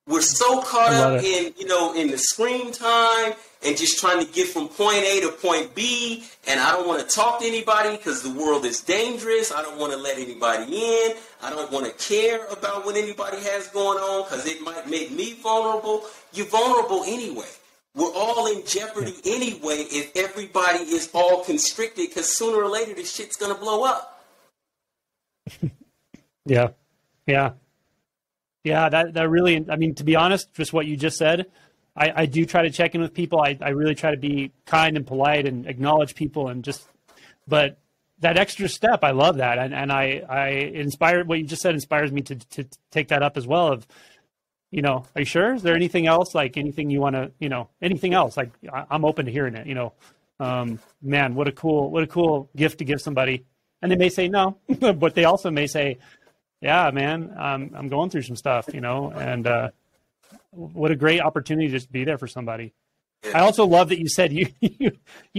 We're so caught up in, in the screen time and just trying to get from point A to point B. And I don't want to talk to anybody because the world is dangerous. I don't want to let anybody in. I don't want to care about what anybody has going on because it might make me vulnerable. You're vulnerable anyway. We're all in jeopardy anyway if everybody is all constricted because sooner or later this shit's going to blow up. Yeah, that really, I mean, to be honest, just what you just said, I do try to check in with people. I really try to be kind and polite and acknowledge people but that extra step, I love that. And what you just said inspires me to take that up as well of, are you sure? Is there anything else? Like anything you want to, anything else? Like I'm open to hearing it, man, what a cool gift to give somebody. And they may say no, but they also may say, yeah, man, I'm going through some stuff, and what a great opportunity to just be there for somebody. I also love that you said you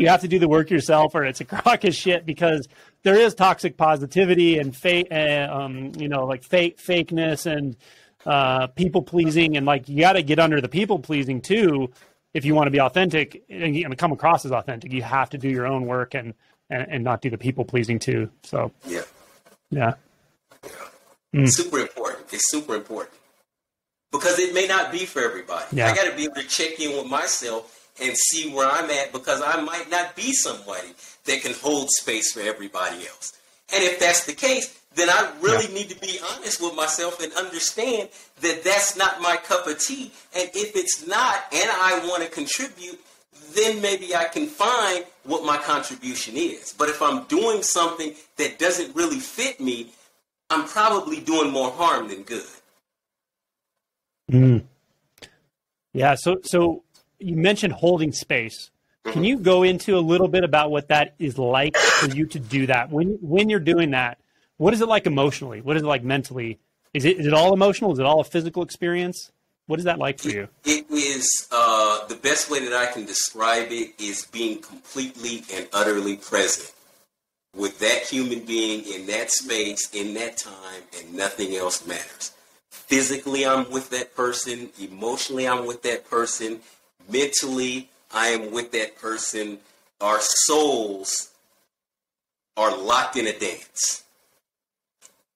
have to do the work yourself or it's a crock of shit because there is toxic positivity and fake, like fakeness and, people pleasing, and like you got to get under the people pleasing too if you want to be authentic and come across as authentic. You have to do your own work and not do the people pleasing too. So super important. It's super important because it may not be for everybody. I got to be able to check in with myself and see where I'm at because I might not be somebody that can hold space for everybody else. And if that's the case, then I really need to be honest with myself and understand that that's not my cup of tea. And if it's not, and I want to contribute, then maybe I can find what my contribution is. But if I'm doing something that doesn't really fit me, I'm probably doing more harm than good. Yeah. So you mentioned holding space. Can you go into a little bit about what that is like for you to do that? When you're doing that, what is it like emotionally? What is it like mentally? Is it all emotional? Is it all a physical experience? What is that like for you? It is, the best way that I can describe it is being completely and utterly present with that human being in that space, in that time, and nothing else matters. Physically, I'm with that person. Emotionally, I'm with that person. Mentally, I am with that person. Our souls are locked in a dance.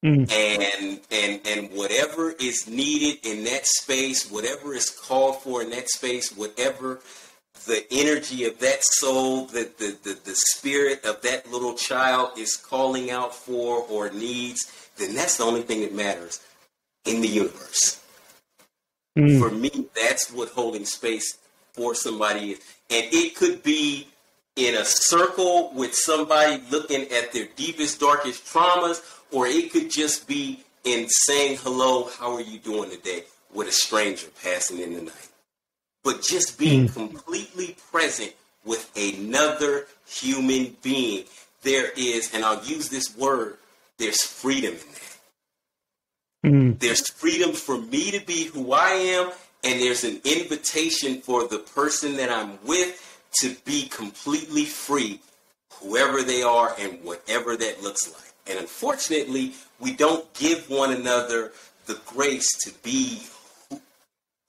And whatever is needed in that space, whatever is called for in that space, whatever the energy of that soul, the spirit of that little child is calling out for or needs, then that's the only thing that matters in the universe. For me, that's what holding space for somebody is. And it could be in a circle with somebody looking at their deepest, darkest traumas, or it could just be in saying hello, how are you doing today, with a stranger passing in the night. But just being completely present with another human being, there is, and I'll use this word, there's freedom in that. There's freedom for me to be who I am, and there's an invitation for the person that I'm with to be completely free, whoever they are and whatever that looks like. And unfortunately, we don't give one another the grace to be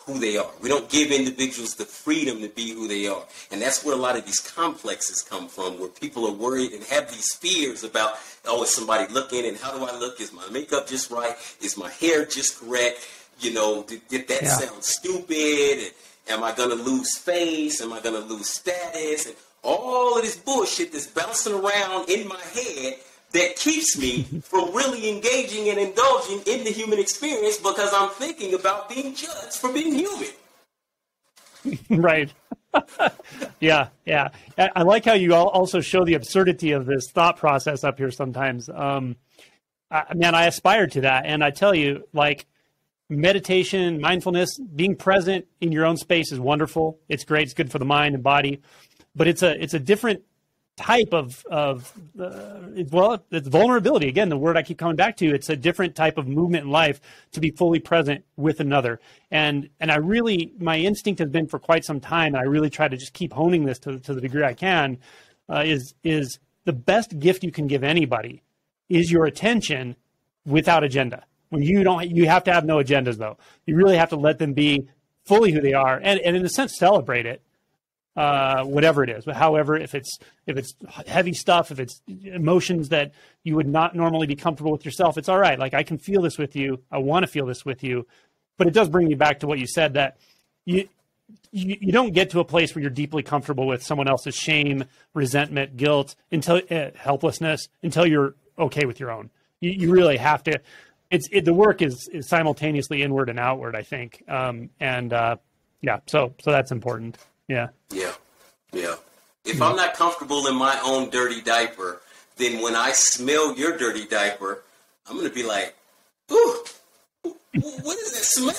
who they are. We don't give individuals the freedom to be who they are. And that's where a lot of these complexes come from, where people are worried and have these fears about, oh, is somebody looking, and how do I look? Is my makeup just right? Is my hair just correct? You know, did that sound stupid? And am I going to lose face? Am I going to lose status? And all of this bullshit that's bouncing around in my head that keeps me from really engaging and indulging in the human experience, because I'm thinking about being judged for being human. Right. Yeah. I like how you also show the absurdity of this thought process up here sometimes. Man, I aspire to that. And I tell you, like, meditation, mindfulness, being present in your own space is wonderful. It's great. It's good for the mind and body. But it's a different type of it's vulnerability. Again, the word I keep coming back to. It's a different type of movement in life to be fully present with another. And I really, my instinct has been for quite some time, and I really try to just keep honing this to the degree I can, is the best gift you can give anybody is your attention without agenda. When you have to have no agendas, though. You really have to let them be fully who they are, and in a sense celebrate it. Whatever it is, but however, if it's heavy stuff, if it's emotions that you would not normally be comfortable with yourself, it's all right. Like, I can feel this with you. I want to feel this with you, but it does bring me back to what you said, that you don't get to a place where you're deeply comfortable with someone else's shame, resentment, guilt, until helplessness, until you're okay with your own. You really have to. The work is simultaneously inward and outward, I think, So that's important. Yeah. If I'm not comfortable in my own dirty diaper, then when I smell your dirty diaper, I'm going to be like, ooh, what is that smell?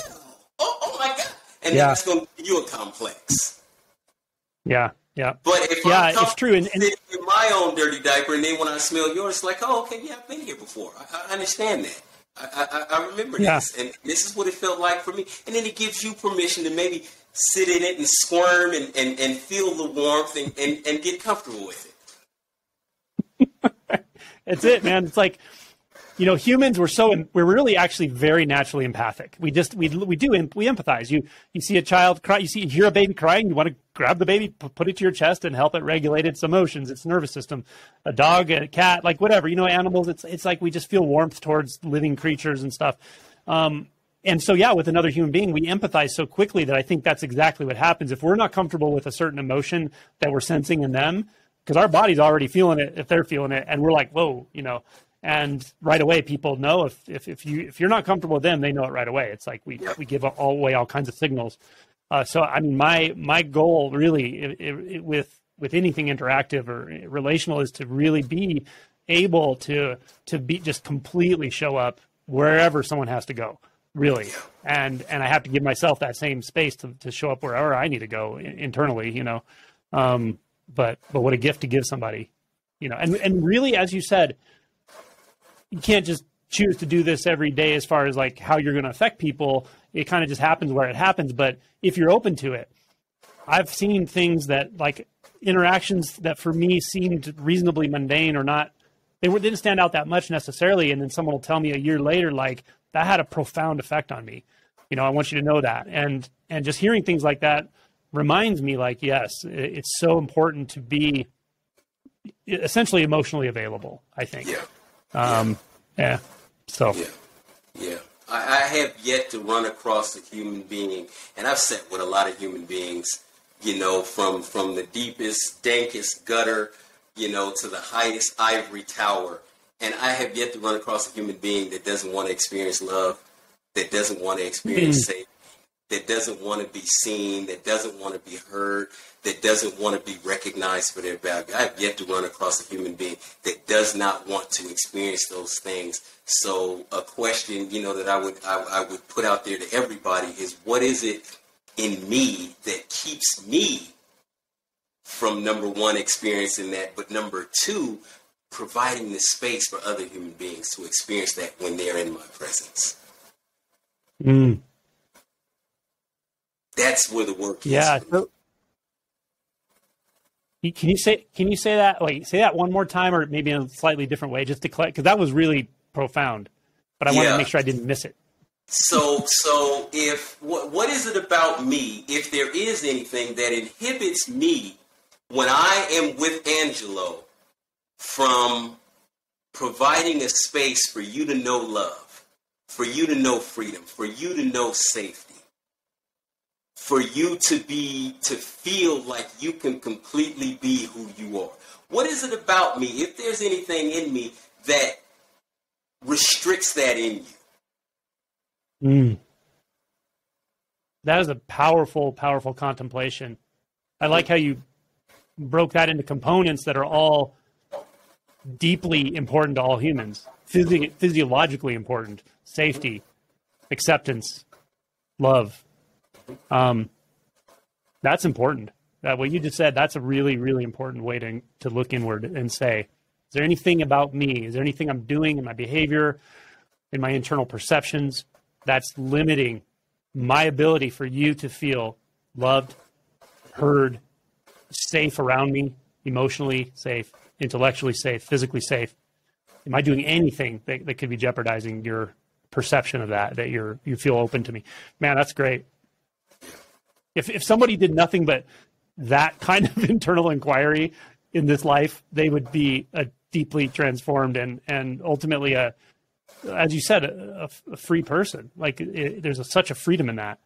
Oh my God. And then it's going to give you a complex. Yeah. But if I'm it's true. And in my own dirty diaper, and then when I smell yours, it's like, oh, okay, I've been here before. I understand that. I remember this, and this is what it felt like for me. And then it gives you permission to maybe sit in it and squirm and feel the warmth and get comfortable with it. That's it, man. It's like, humans, we're really actually very naturally empathic. We empathize. You see a child cry, you hear a baby crying, you want to grab the baby, put it to your chest and help it regulate its emotions, its nervous system. A dog, a cat, like whatever, animals, it's like we just feel warmth towards living creatures and stuff. And so, with another human being, we empathize so quickly that I think that's exactly what happens. If we're not comfortable with a certain emotion that we're sensing in them, because our body's already feeling it, if they're feeling it, and we're like, whoa, and right away people know if you're not comfortable with them, they know it right away. It's like we give away all kinds of signals. So, I mean, my goal really with anything interactive or relational is to really be able to be just completely show up wherever someone has to go. Really. And I have to give myself that same space to show up wherever I need to go internally, but what a gift to give somebody, and really, as you said, you can't just choose to do this every day as far as like how you're going to affect people. It kind of just happens where it happens. But if you're open to it, I've seen things that like interactions that for me seemed reasonably mundane or not, didn't stand out that much necessarily. And then someone will tell me a year later, like, that had a profound effect on me. You know, I want you to know that. And just hearing things like that reminds me, like, yes, it's so important to be essentially emotionally available, I think. Yeah. So. Yeah. I have yet to run across a human being, and I've sat with a lot of human beings, you know, from the deepest, dankest gutter, you know, to the highest ivory tower. And I have yet to run across a human being that doesn't want to experience love, that doesn't want to experience safety, that doesn't want to be seen, that doesn't want to be heard, that doesn't want to be recognized for their value. I have yet to run across a human being that does not want to experience those things. So a question, you know, that I would put out there to everybody is, what is it in me that keeps me from, number one, experiencing that, but number two, providing the space for other human beings to experience that when they're in my presence. That's where the work is. Yeah. So, can you say that? Wait, say that one more time, or maybe in a slightly different way, just to collect, because that was really profound. But I wanted to make sure I didn't miss it. So if what is it about me, if there is anything that inhibits me when I am with Angelo from providing a space for you to know love, for you to know freedom, for you to know safety, for you to feel like you can completely be who you are. What is it about me, if there's anything in me that restricts that in you? That is a powerful, powerful contemplation. I like how you broke that into components that are all deeply important to all humans, physiologically important: safety, acceptance, love. That's important. What you just said, that's a really, really important way to look inward and say, is there anything about me? Is there anything I'm doing in my behavior, in my internal perceptions, that's limiting my ability for you to feel loved, heard, safe around me, emotionally safe, intellectually safe, physically safe? Am I doing anything that could be jeopardizing your perception of that you feel open to me? Man, that's great. If somebody did nothing but that kind of internal inquiry in this life, they would be a deeply transformed and ultimately as you said, a free person. Like there's such a freedom in that.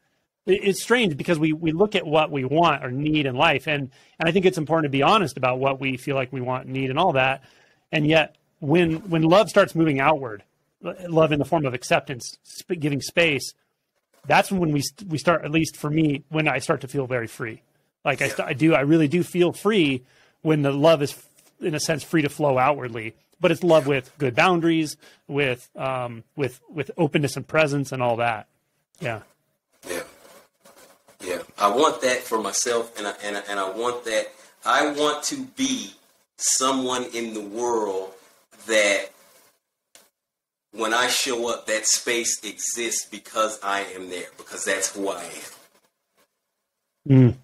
It's strange because we look at what we want or need in life, and I think it's important to be honest about what we feel like we want, need, and all that. And yet, when love starts moving outward, love in the form of acceptance, giving space, that's when we start. At least for me, when I start to feel very free. Like I really do feel free when the love is, in a sense, free to flow outwardly. But it's love with good boundaries, with openness and presence and all that. Yeah. I want that for myself, and I want that. I want to be someone in the world that when I show up, that space exists because I am there, because that's who I am.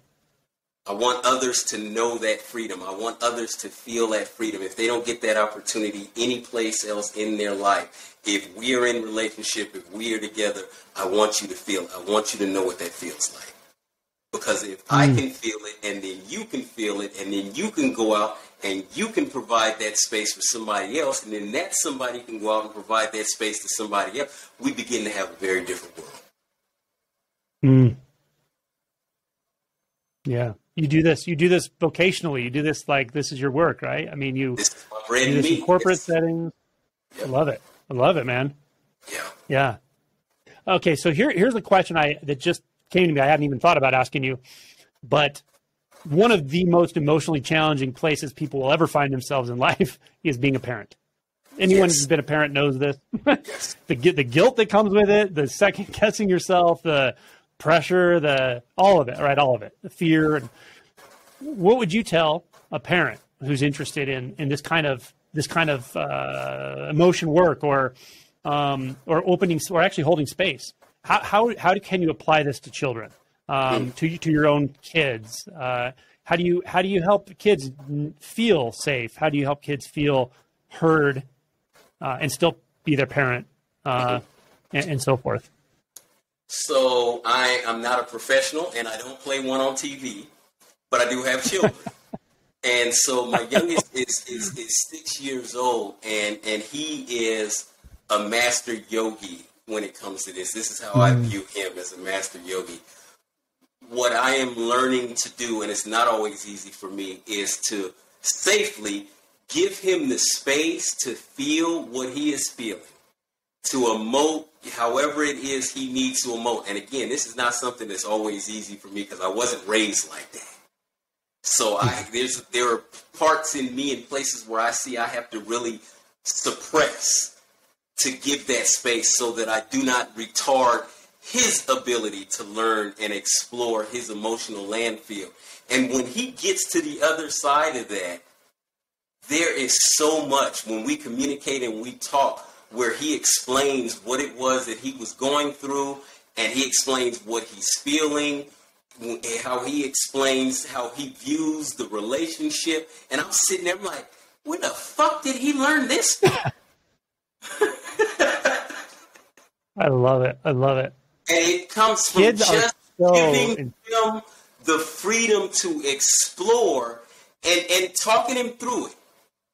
I want others to know that freedom. I want others to feel that freedom. If they don't get that opportunity any place else in their life, if we are in relationship, if we are together, I want you to feel it. I want you to know what that feels like. Because if I can feel it, and then you can feel it, and then you can go out and you can provide that space for somebody else, and then that somebody can go out and provide that space to somebody else, we begin to have a very different world. Yeah. You do this vocationally. You do this like this is your work, right? I mean, you do this in corporate settings. Yep. I love it, man. Yeah. Okay, so here's a question that just came to me. I hadn't even thought about asking you, but one of the most emotionally challenging places people will ever find themselves in life is being a parent. Anyone who's been a parent knows this. The guilt that comes with it, the second guessing yourself, the pressure, all of it, right? All of it, the fear. What would you tell a parent who's interested in this kind of emotion work, or or actually holding space. How can you apply this to children, to your own kids? How do you help kids feel safe? How do you help kids feel heard, and still be their parent, and so forth? So I am not a professional, and I don't play one on TV, but I do have children. And so my youngest is 6 years old, and he is a master yogi when it comes to this. This is how I view him, as a master yogi. What I am learning to do, and it's not always easy for me, is to safely give him the space to feel what he is feeling, to emote however it is he needs to emote. And again, this is not something that's always easy for me because I wasn't raised like that. So there are parts in me and places where I see I have to really suppress to give that space so that I do not retard his ability to learn and explore his emotional landfill. And when he gets to the other side of that, there is so much when we communicate and we talk where he explains what it was that he was going through, and he explains what he's feeling, and how he explains how he views the relationship. And I'm sitting there, I'm like, where the fuck did he learn this from? I love it. I love it. And it comes from Kids just giving him the freedom to explore and talking him through it.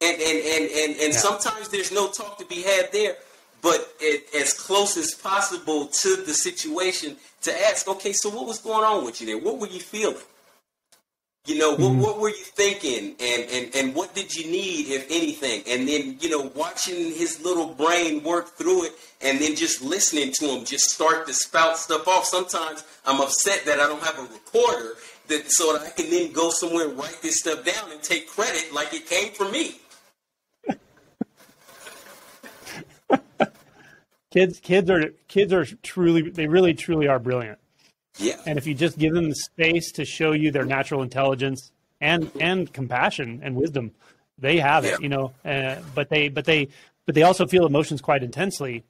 And sometimes there's no talk to be had there, but as close as possible to the situation to ask, okay, so what was going on with you there? What were you feeling? You know, what were you thinking? And what did you need, if anything? And then, you know, watching his little brain work through it, and then just listening to him just start to spout stuff off. Sometimes I'm upset that I don't have a recorder so that I can then go somewhere and write this stuff down and take credit like it came from me. Kids are truly, they really truly are brilliant. Yeah. And if you just give them the space to show you their natural intelligence and compassion and wisdom, they have it, you know. But they also feel emotions quite intensely,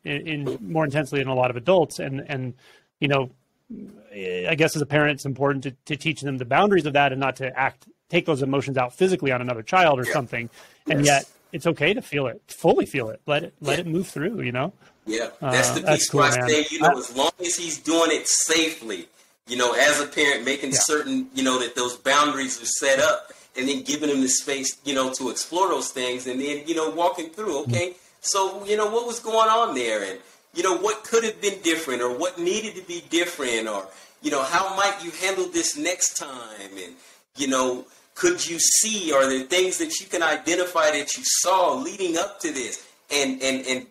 more intensely than a lot of adults. And you know, I guess as a parent, it's important to teach them the boundaries of that and not to take those emotions out physically on another child or something. And yet it's okay to feel it, fully feel it. Let it move through, you know? Yeah, that's the piece where I say, you know, as long as he's doing it safely, you know, as a parent, making certain, you know, that those boundaries are set up, and then giving him the space, you know, to explore those things, and then, you know, walking through, okay, so, you know, what was going on there, and, you know, what could have been different, or what needed to be different, or, you know, how might you handle this next time, and, you know, could you see, are there things that you can identify that you saw leading up to this? And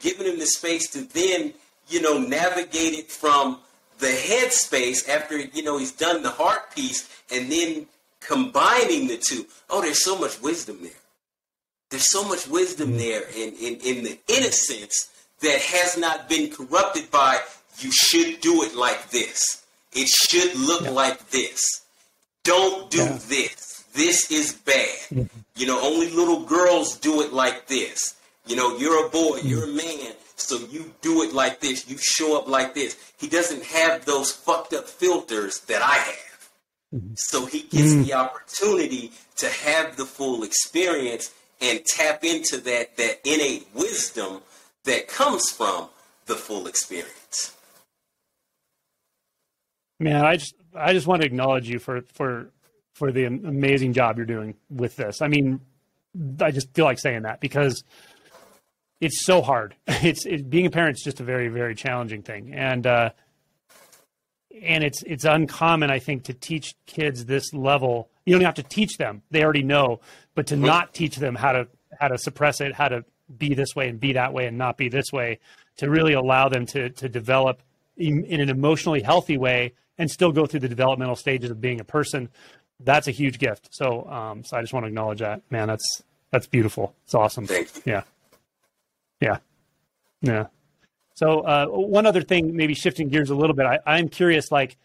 giving him the space to then, you know, navigate it from the head space after, you know, he's done the heart piece, and then combining the two. Oh, there's so much wisdom there. There's so much wisdom there in the innocence that has not been corrupted by, you should do it like this. It should look like this. Don't do this. This is bad. You know, only little girls do it like this. You know, you're a boy, you're a man, so you do it like this. You show up like this. He doesn't have those fucked up filters that I have. So he gets the opportunity to have the full experience and tap into that innate wisdom that comes from the full experience. Man, I just want to acknowledge you for the amazing job you're doing with this. I mean, I just feel like saying that because it's so hard. Being a parent is just a very, very challenging thing. And it's uncommon, I think, to teach kids this level. You don't have to teach them. They already know, but to not teach them how to suppress it, how to be this way and be that way and not be this way, to really allow them to develop in an emotionally healthy way and still go through the developmental stages of being a person. That's a huge gift. So I just want to acknowledge that, man. That's beautiful. It's awesome. Thank you. Yeah. So one other thing, maybe shifting gears a little bit, I'm curious, like,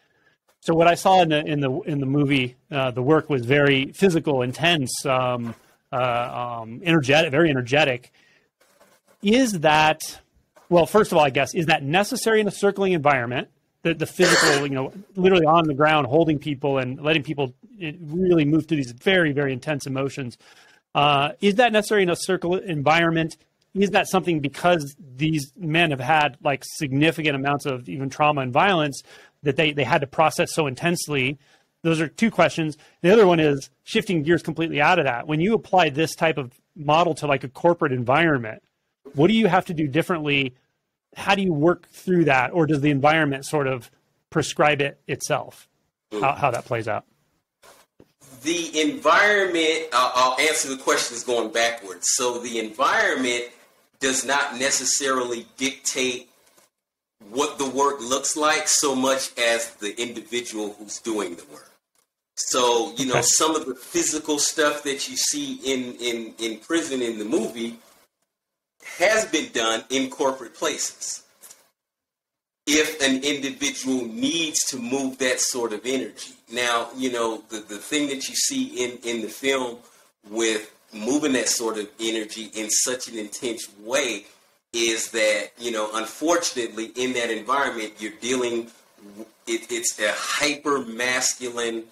so what I saw in the movie, the work was very physical, intense, energetic, very energetic. Is that Well, first of all, I guess, is that necessary in a circling environment? The physical, literally on the ground, holding people and letting people really move through these very, very intense emotions. Is that necessary in a circle environment? Is that something because these men have had like significant amounts of even trauma and violence that they had to process so intensely? Those are two questions. The other one is shifting gears completely out of that. When you apply this type of model to like a corporate environment, what do you have to do differently? How do you work through that? Or does the environment sort of prescribe it itself? How that plays out? The environment, I'll answer the questions going backwards. So the environment does not necessarily dictate what the work looks like so much as the individual who's doing the work. So, some of the physical stuff that you see in prison in the movie has been done in corporate places. If an individual needs to move that sort of energy. Now, the thing that you see in the film with moving that sort of energy in such an intense way is that, unfortunately in that environment, you're dealing, it's a hyper masculine,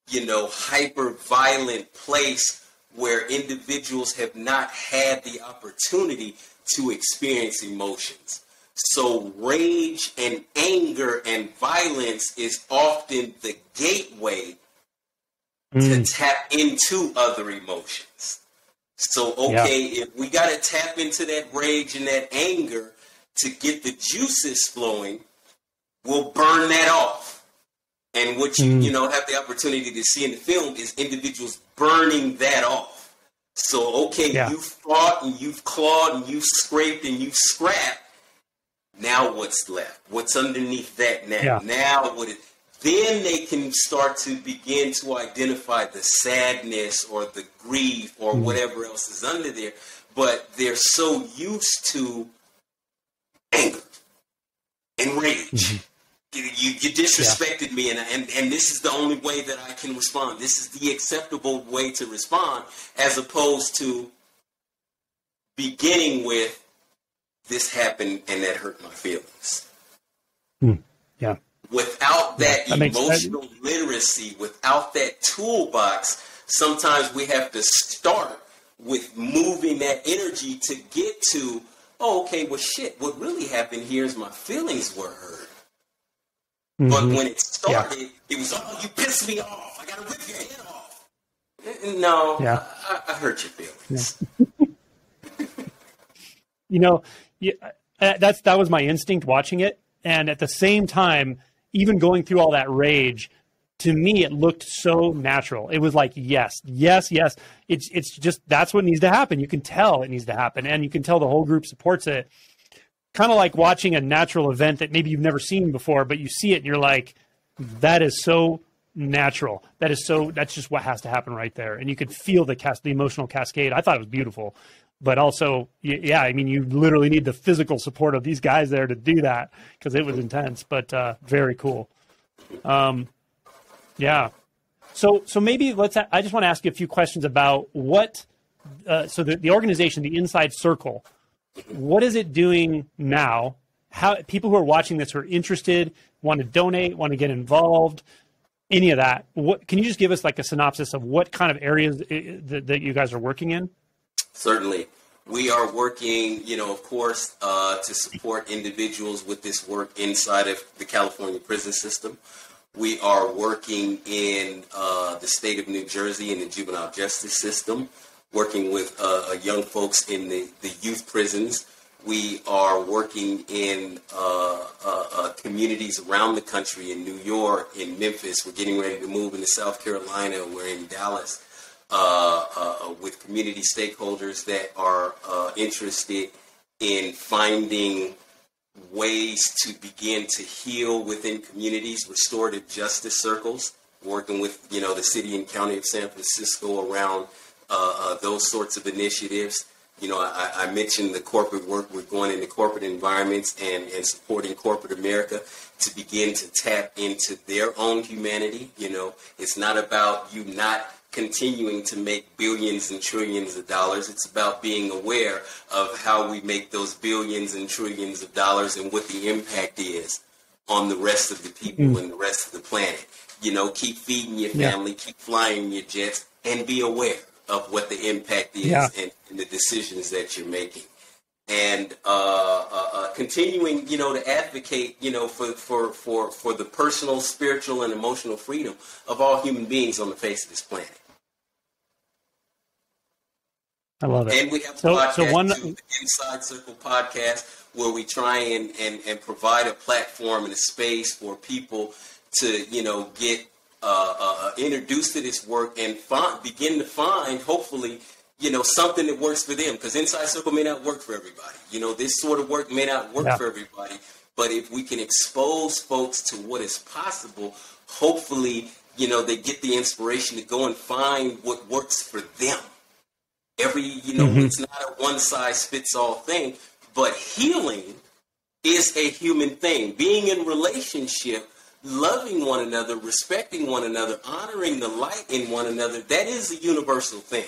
hyper violent place where individuals have not had the opportunity to experience emotions. So rage and anger and violence is often the gateway to tap into other emotions. So, if we got to tap into that rage and that anger to get the juices flowing, we'll burn that off. And what you, have the opportunity to see in the film is individuals burning that off. So, you've fought and you've clawed and you've scraped and you've scrapped. Now what's left? What's underneath that now? Yeah. Now then they can start to begin to identify the sadness or the grief or whatever else is under there. But they're so used to anger and rage. You disrespected me, and this is the only way that I can respond. This is the acceptable way to respond, as opposed to beginning with, this happened and that hurt my feelings. Yeah. Without that emotional literacy, without that toolbox, sometimes we have to start with moving that energy to get to, what really happened here is my feelings were hurt. But when it started, it was, you pissed me off. I got to rip your head off. No, I hurt your feelings. That was my instinct watching it. And at the same time, even going through all that rage, to me, it looked so natural. It was like, yes. It's just, that's what needs to happen. You can tell it needs to happen. And you can tell the whole group supports it. Kind of like watching a natural event that maybe you've never seen before, but you see it and you're like, that is so natural. That's just what has to happen right there. And you could feel the emotional cascade. I thought it was beautiful. But also, you literally need the physical support of these guys there to do that because it was intense, but very cool. So maybe I just want to ask you a few questions about what, the organization, the Inside Circle, what is it doing now? How people who are watching this who are interested, want to donate, want to get involved, any of that. What can you just give us like a synopsis of what kind of areas that you guys are working in? Certainly. We are working, of course, to support individuals with this work inside of the California prison system. We are working in the state of New Jersey in the juvenile justice system, working with young folks in the youth prisons. We are working in communities around the country, in New York, in Memphis. We're getting ready to move into South Carolina. We're in Dallas. With community stakeholders that are interested in finding ways to begin to heal within communities, restorative justice circles, working with, the city and county of San Francisco around those sorts of initiatives. I mentioned the corporate work. We're going into corporate environments and supporting corporate America to begin to tap into their own humanity. It's not about you not continuing to make billions and trillions of dollars. It's about being aware of how we make those billions and trillions of dollars and what the impact is on the rest of the people and the rest of the planet. You know, keep feeding your family, keep flying your jets, and be aware of what the impact is and the decisions that you're making. And continuing, you know, to advocate, you know, for the personal, spiritual, and emotional freedom of all human beings on the face of this planet. I love it. And we have a podcast too, the Inside Circle podcast, where we try and provide a platform and a space for people to, you know, get introduced to this work and begin to find, hopefully, you know, something that works for them, because Inside Circle may not work for everybody. You know, this sort of work may not work for everybody, but if we can expose folks to what is possible, hopefully, you know, they get the inspiration to go and find what works for them. It's not a one-size-fits-all thing, but healing is a human thing. Being in relationship, loving one another, respecting one another, honoring the light in one another, that is a universal thing.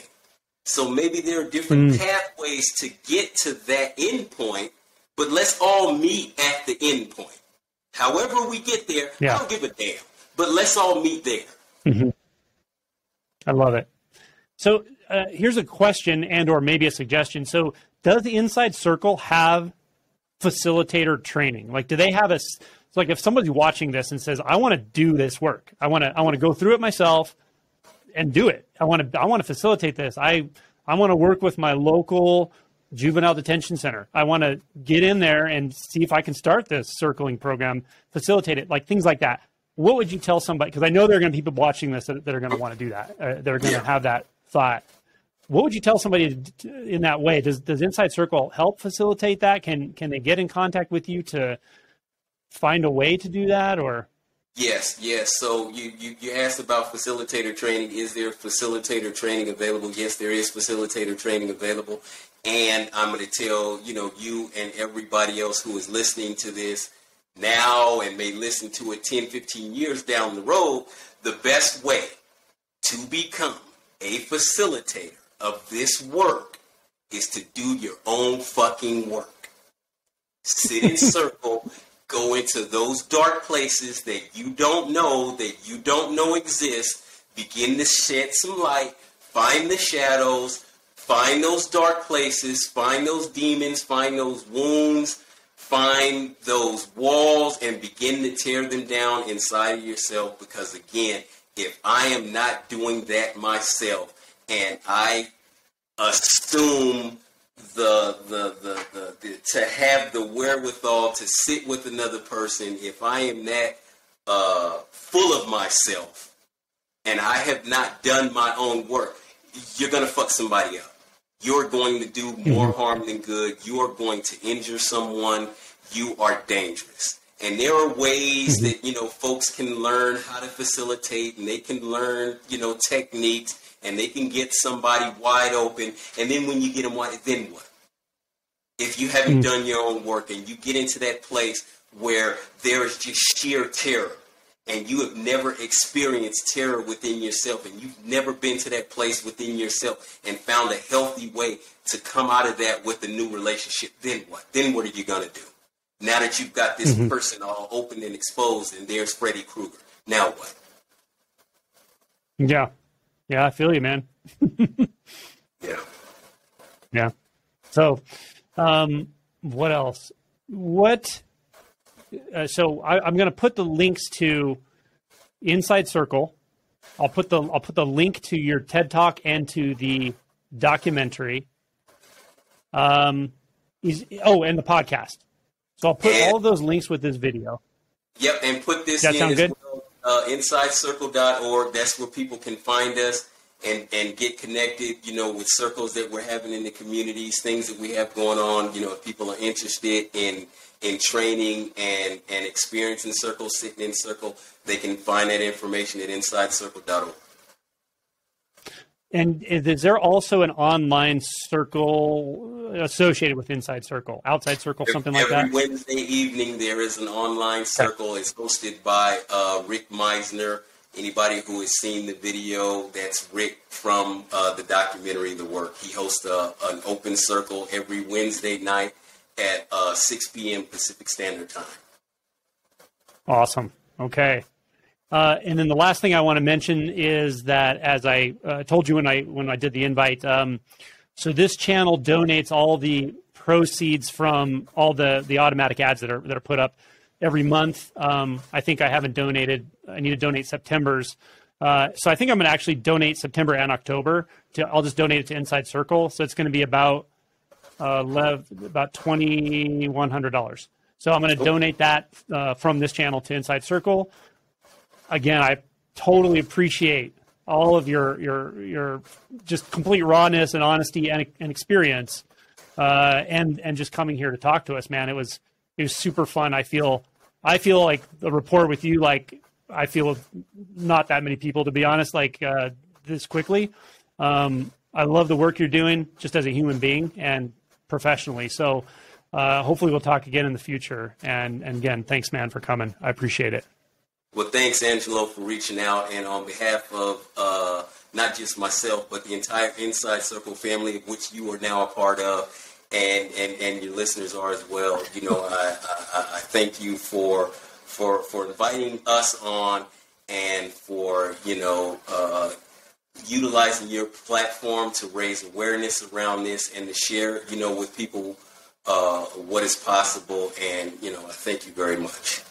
So maybe there are different pathways to get to that end point, but let's all meet at the end point. However we get there, I don't give a damn, but let's all meet there. I love it. So here's a question and or maybe a suggestion. So does the Inside Circle have facilitator training? Like, do they have like if somebody's watching this and says, I want to do this work, I want to go through it myself and do it. I want to facilitate this. I want to work with my local juvenile detention center. I want to get in there and see if I can start this circling program, facilitate it, like things like that. What would you tell somebody? Because I know there are going to be people watching this that are going to want to do that. They're going to have that thought. What would you tell somebody in that way? Does Inside Circle help facilitate that? Can they get in contact with you to find a way to do that, or? Yes. So you asked about facilitator training. Is there facilitator training available? Yes, there is facilitator training available. And I'm going to tell, you and everybody else who is listening to this now and may listen to it 10, 15 years down the road, the best way to become a facilitator of this work is to do your own fucking work. Sit in circle. Go into those dark places that you don't know exist. Begin to shed some light. Find the shadows. Find those dark places. Find those demons. Find those wounds. Find those walls and begin to tear them down inside of yourself. Because again, if I am not doing that myself and I assume to have the wherewithal to sit with another person, if I am that full of myself and I have not done my own work, you're going to fuck somebody up. You're going to do more harm than good. You are going to injure someone. You are dangerous. And there are ways that, folks can learn how to facilitate, and they can learn, techniques, and they can get somebody wide open. And then when you get them wide, then what? If you haven't done your own work and you get into that place where there is just sheer terror and you have never experienced terror within yourself and you've never been to that place within yourself and found a healthy way to come out of that with a new relationship, then what? Then what are you going to do? Now that you've got this person all open and exposed and there's Freddy Krueger, now what? Yeah, I feel you, man. Yeah. So, what else? So I'm going to put the links to Inside Circle. I'll put the link to your TED Talk and to the documentary. And the podcast. So I'll put all of those links with this video. Yep, and put this in as good? Well. InsideCircle.org. That's where people can find us and get connected, with circles that we're having in the communities, things that we have going on. If people are interested in training and experiencing circles, sitting in circle, they can find that information at InsideCircle.org. And is there also an online circle associated with Inside Circle, Outside Circle, something like that? Every Wednesday evening, there is an online circle. It's hosted by Rick Meisner Anybody who has seen the video, that's Rick from the documentary The Work. He hosts an open circle every Wednesday night at 6 p.m. Pacific Standard Time. Awesome. Okay. And then the last thing I want to mention is that, as I told you when I did the invite, so this channel donates all the proceeds from all the automatic ads that are put up every month. I think I haven't donated. I need to donate September's. So I think I'm going to actually donate September and October. I'll just donate it to Inside Circle. So it's going to be about $2,100. So I'm going to donate that from this channel to Inside Circle. Again, I totally appreciate all of your just complete rawness and honesty and experience, and just coming here to talk to us, man. It was super fun. I feel like the rapport with you, like I feel with not that many people, to be honest, like this quickly. I love the work you're doing just as a human being and professionally. So hopefully we'll talk again in the future. And again, thanks, man, for coming. I appreciate it. Well, thanks, Angelo, for reaching out. And on behalf of not just myself, but the entire Inside Circle family, of which you are now a part of, and your listeners are as well, you know, I thank you for inviting us on, and for, you know, utilizing your platform to raise awareness around this and to share, you know, with people what is possible. And, you know, I thank you very much.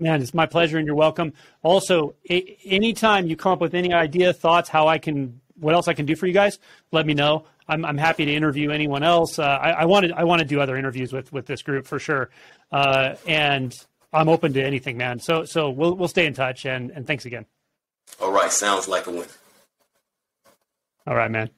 Man, it's my pleasure, and you're welcome. Also, anytime you come up with any idea, thoughts, what else I can do for you guys, let me know. I'm happy to interview anyone else. I want to do other interviews with this group for sure, and I'm open to anything, man. So we'll stay in touch, and thanks again. All right, sounds like a winner. All right, man.